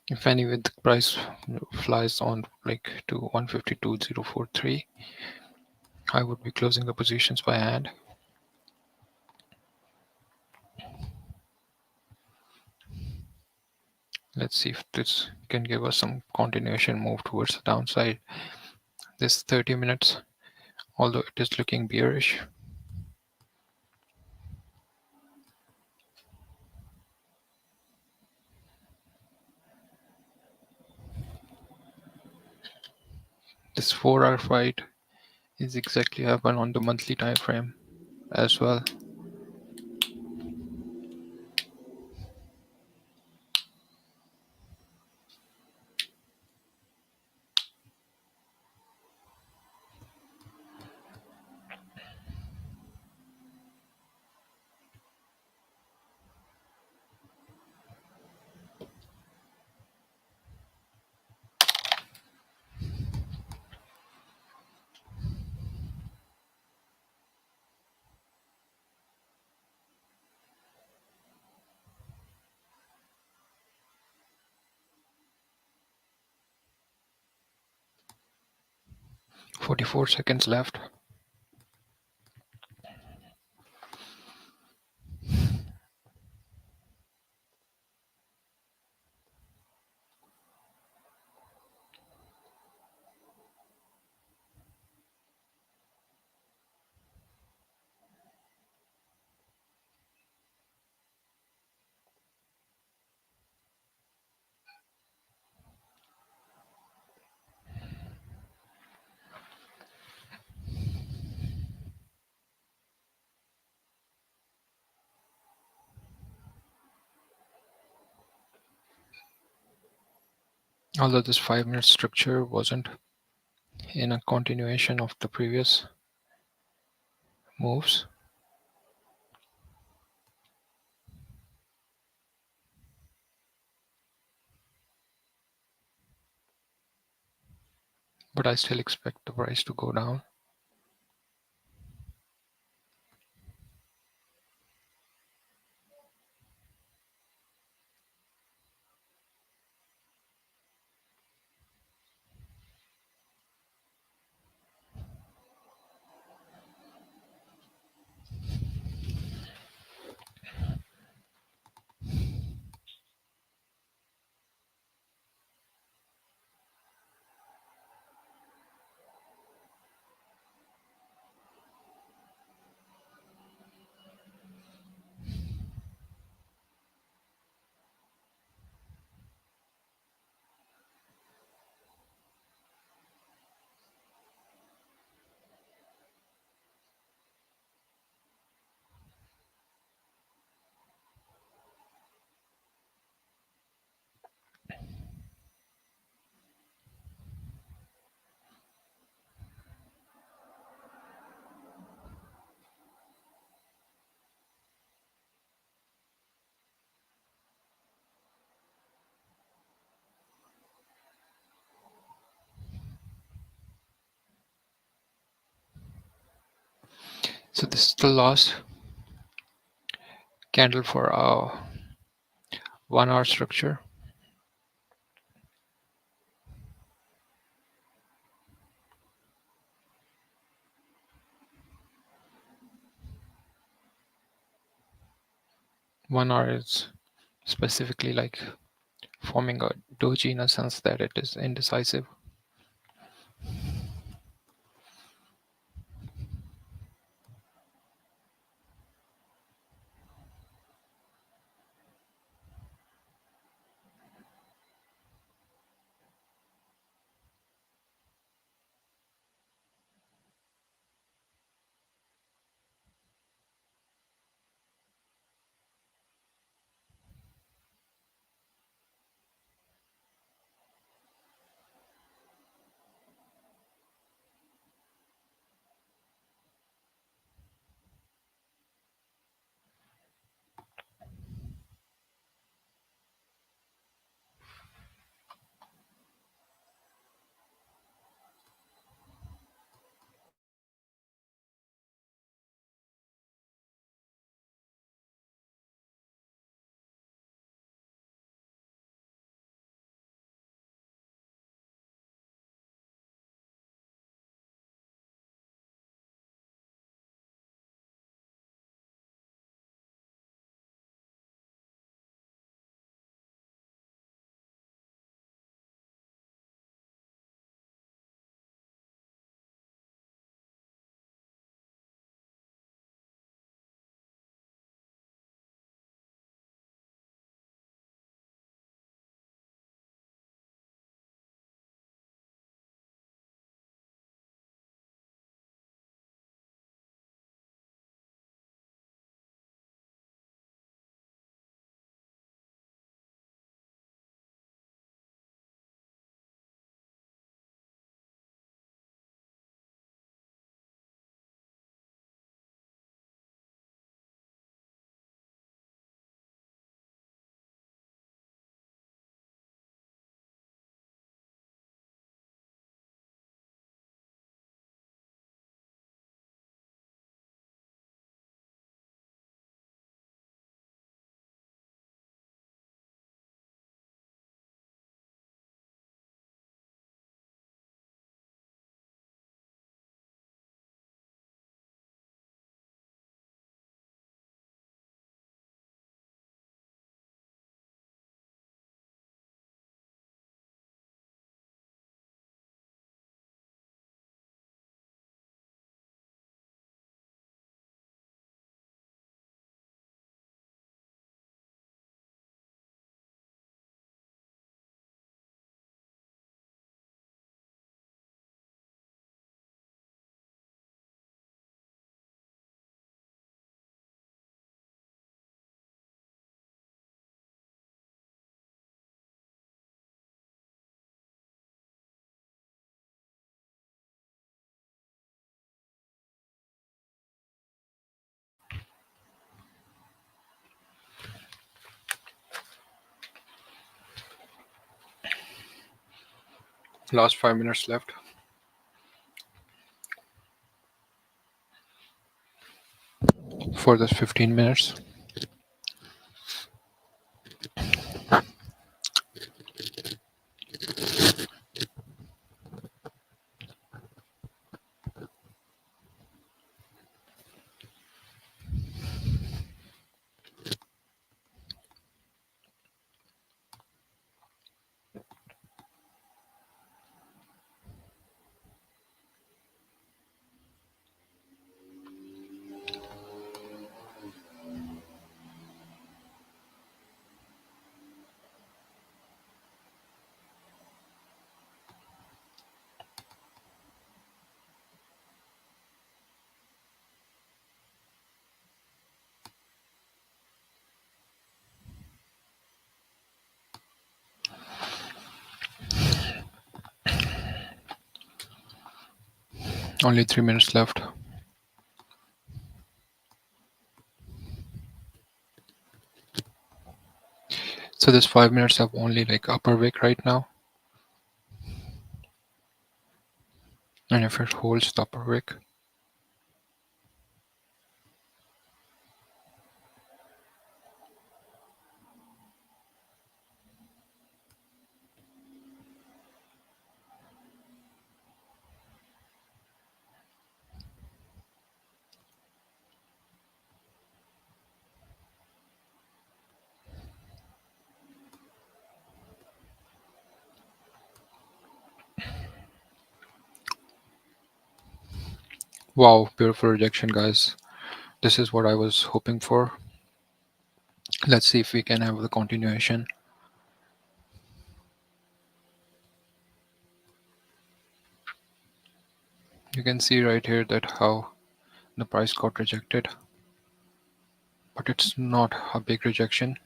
If anyway the price flies on like to 152.043, I would be closing the positions by hand. Let's see if this can give us some continuation move towards the downside. This 30 minutes, although it is looking bearish, this 4-hour fight is exactly happen on the monthly time frame as well. "44 seconds left. Although this 5 minute structure wasn't in a continuation of the previous moves, but I still expect the price to go down. So this is the last candle for a 1 hour structure. One hour is specifically like forming a doji in a sense that it is indecisive. Last 5 minutes left for this 15 minutes. Only 3 minutes left. So this 5 minutes have only like upper wick right now. And if it holds the upper wick, wow, beautiful rejection, guys. This is what I was hoping for. Let's see if we can have the continuation. You can see right here that how the price got rejected, but it's not a big rejection,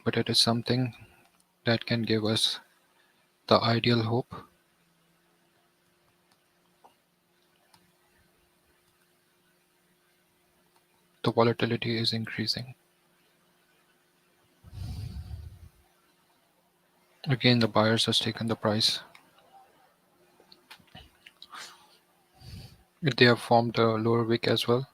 but it is something that can give us the ideal hope. The volatility is increasing. Again, the buyers has taken the price. They have formed a lower wick as well.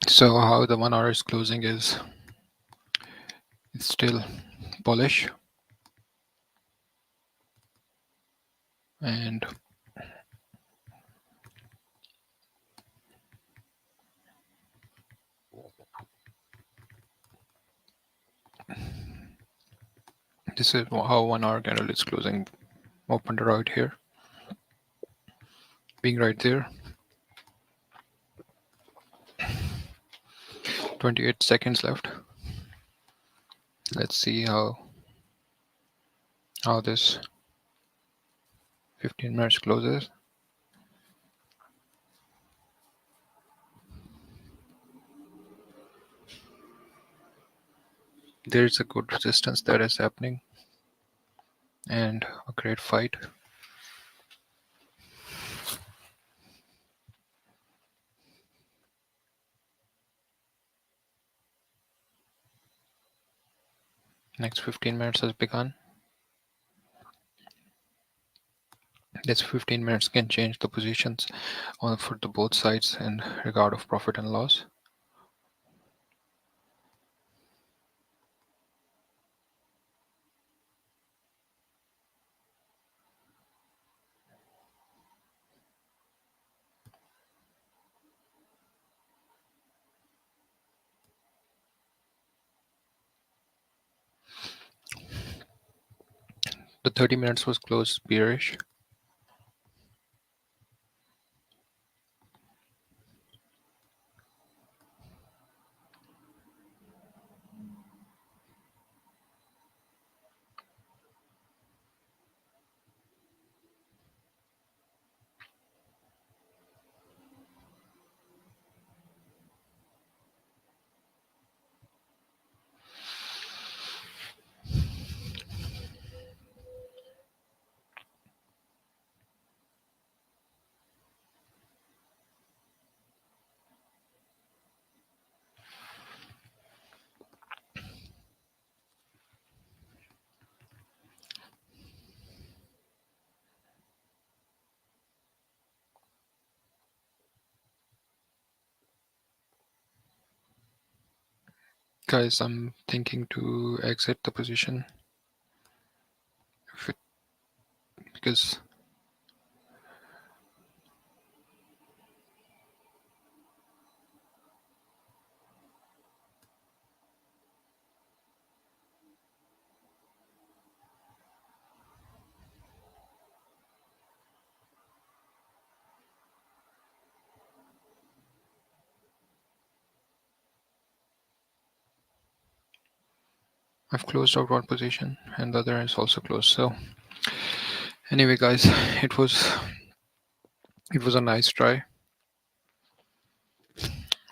So how the 1 hour is closing is it's still bullish, and this is how 1 hour candle is closing. Opened right here, being right there. 28 seconds left. Let's see how this 15 minutes closes. There's a good resistance that is happening and a great fight. Next 15 minutes has begun. This 15 minutes can change the positions on for the both sides in regard of profit and loss. The 30 minutes was closed bearish. Guys, I'm thinking to exit the position if it, because I've closed out one position and the other is also closed. So anyway, guys, it was it was a nice try,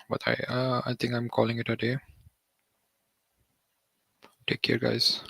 but I think I'm calling it a day. Take care, guys.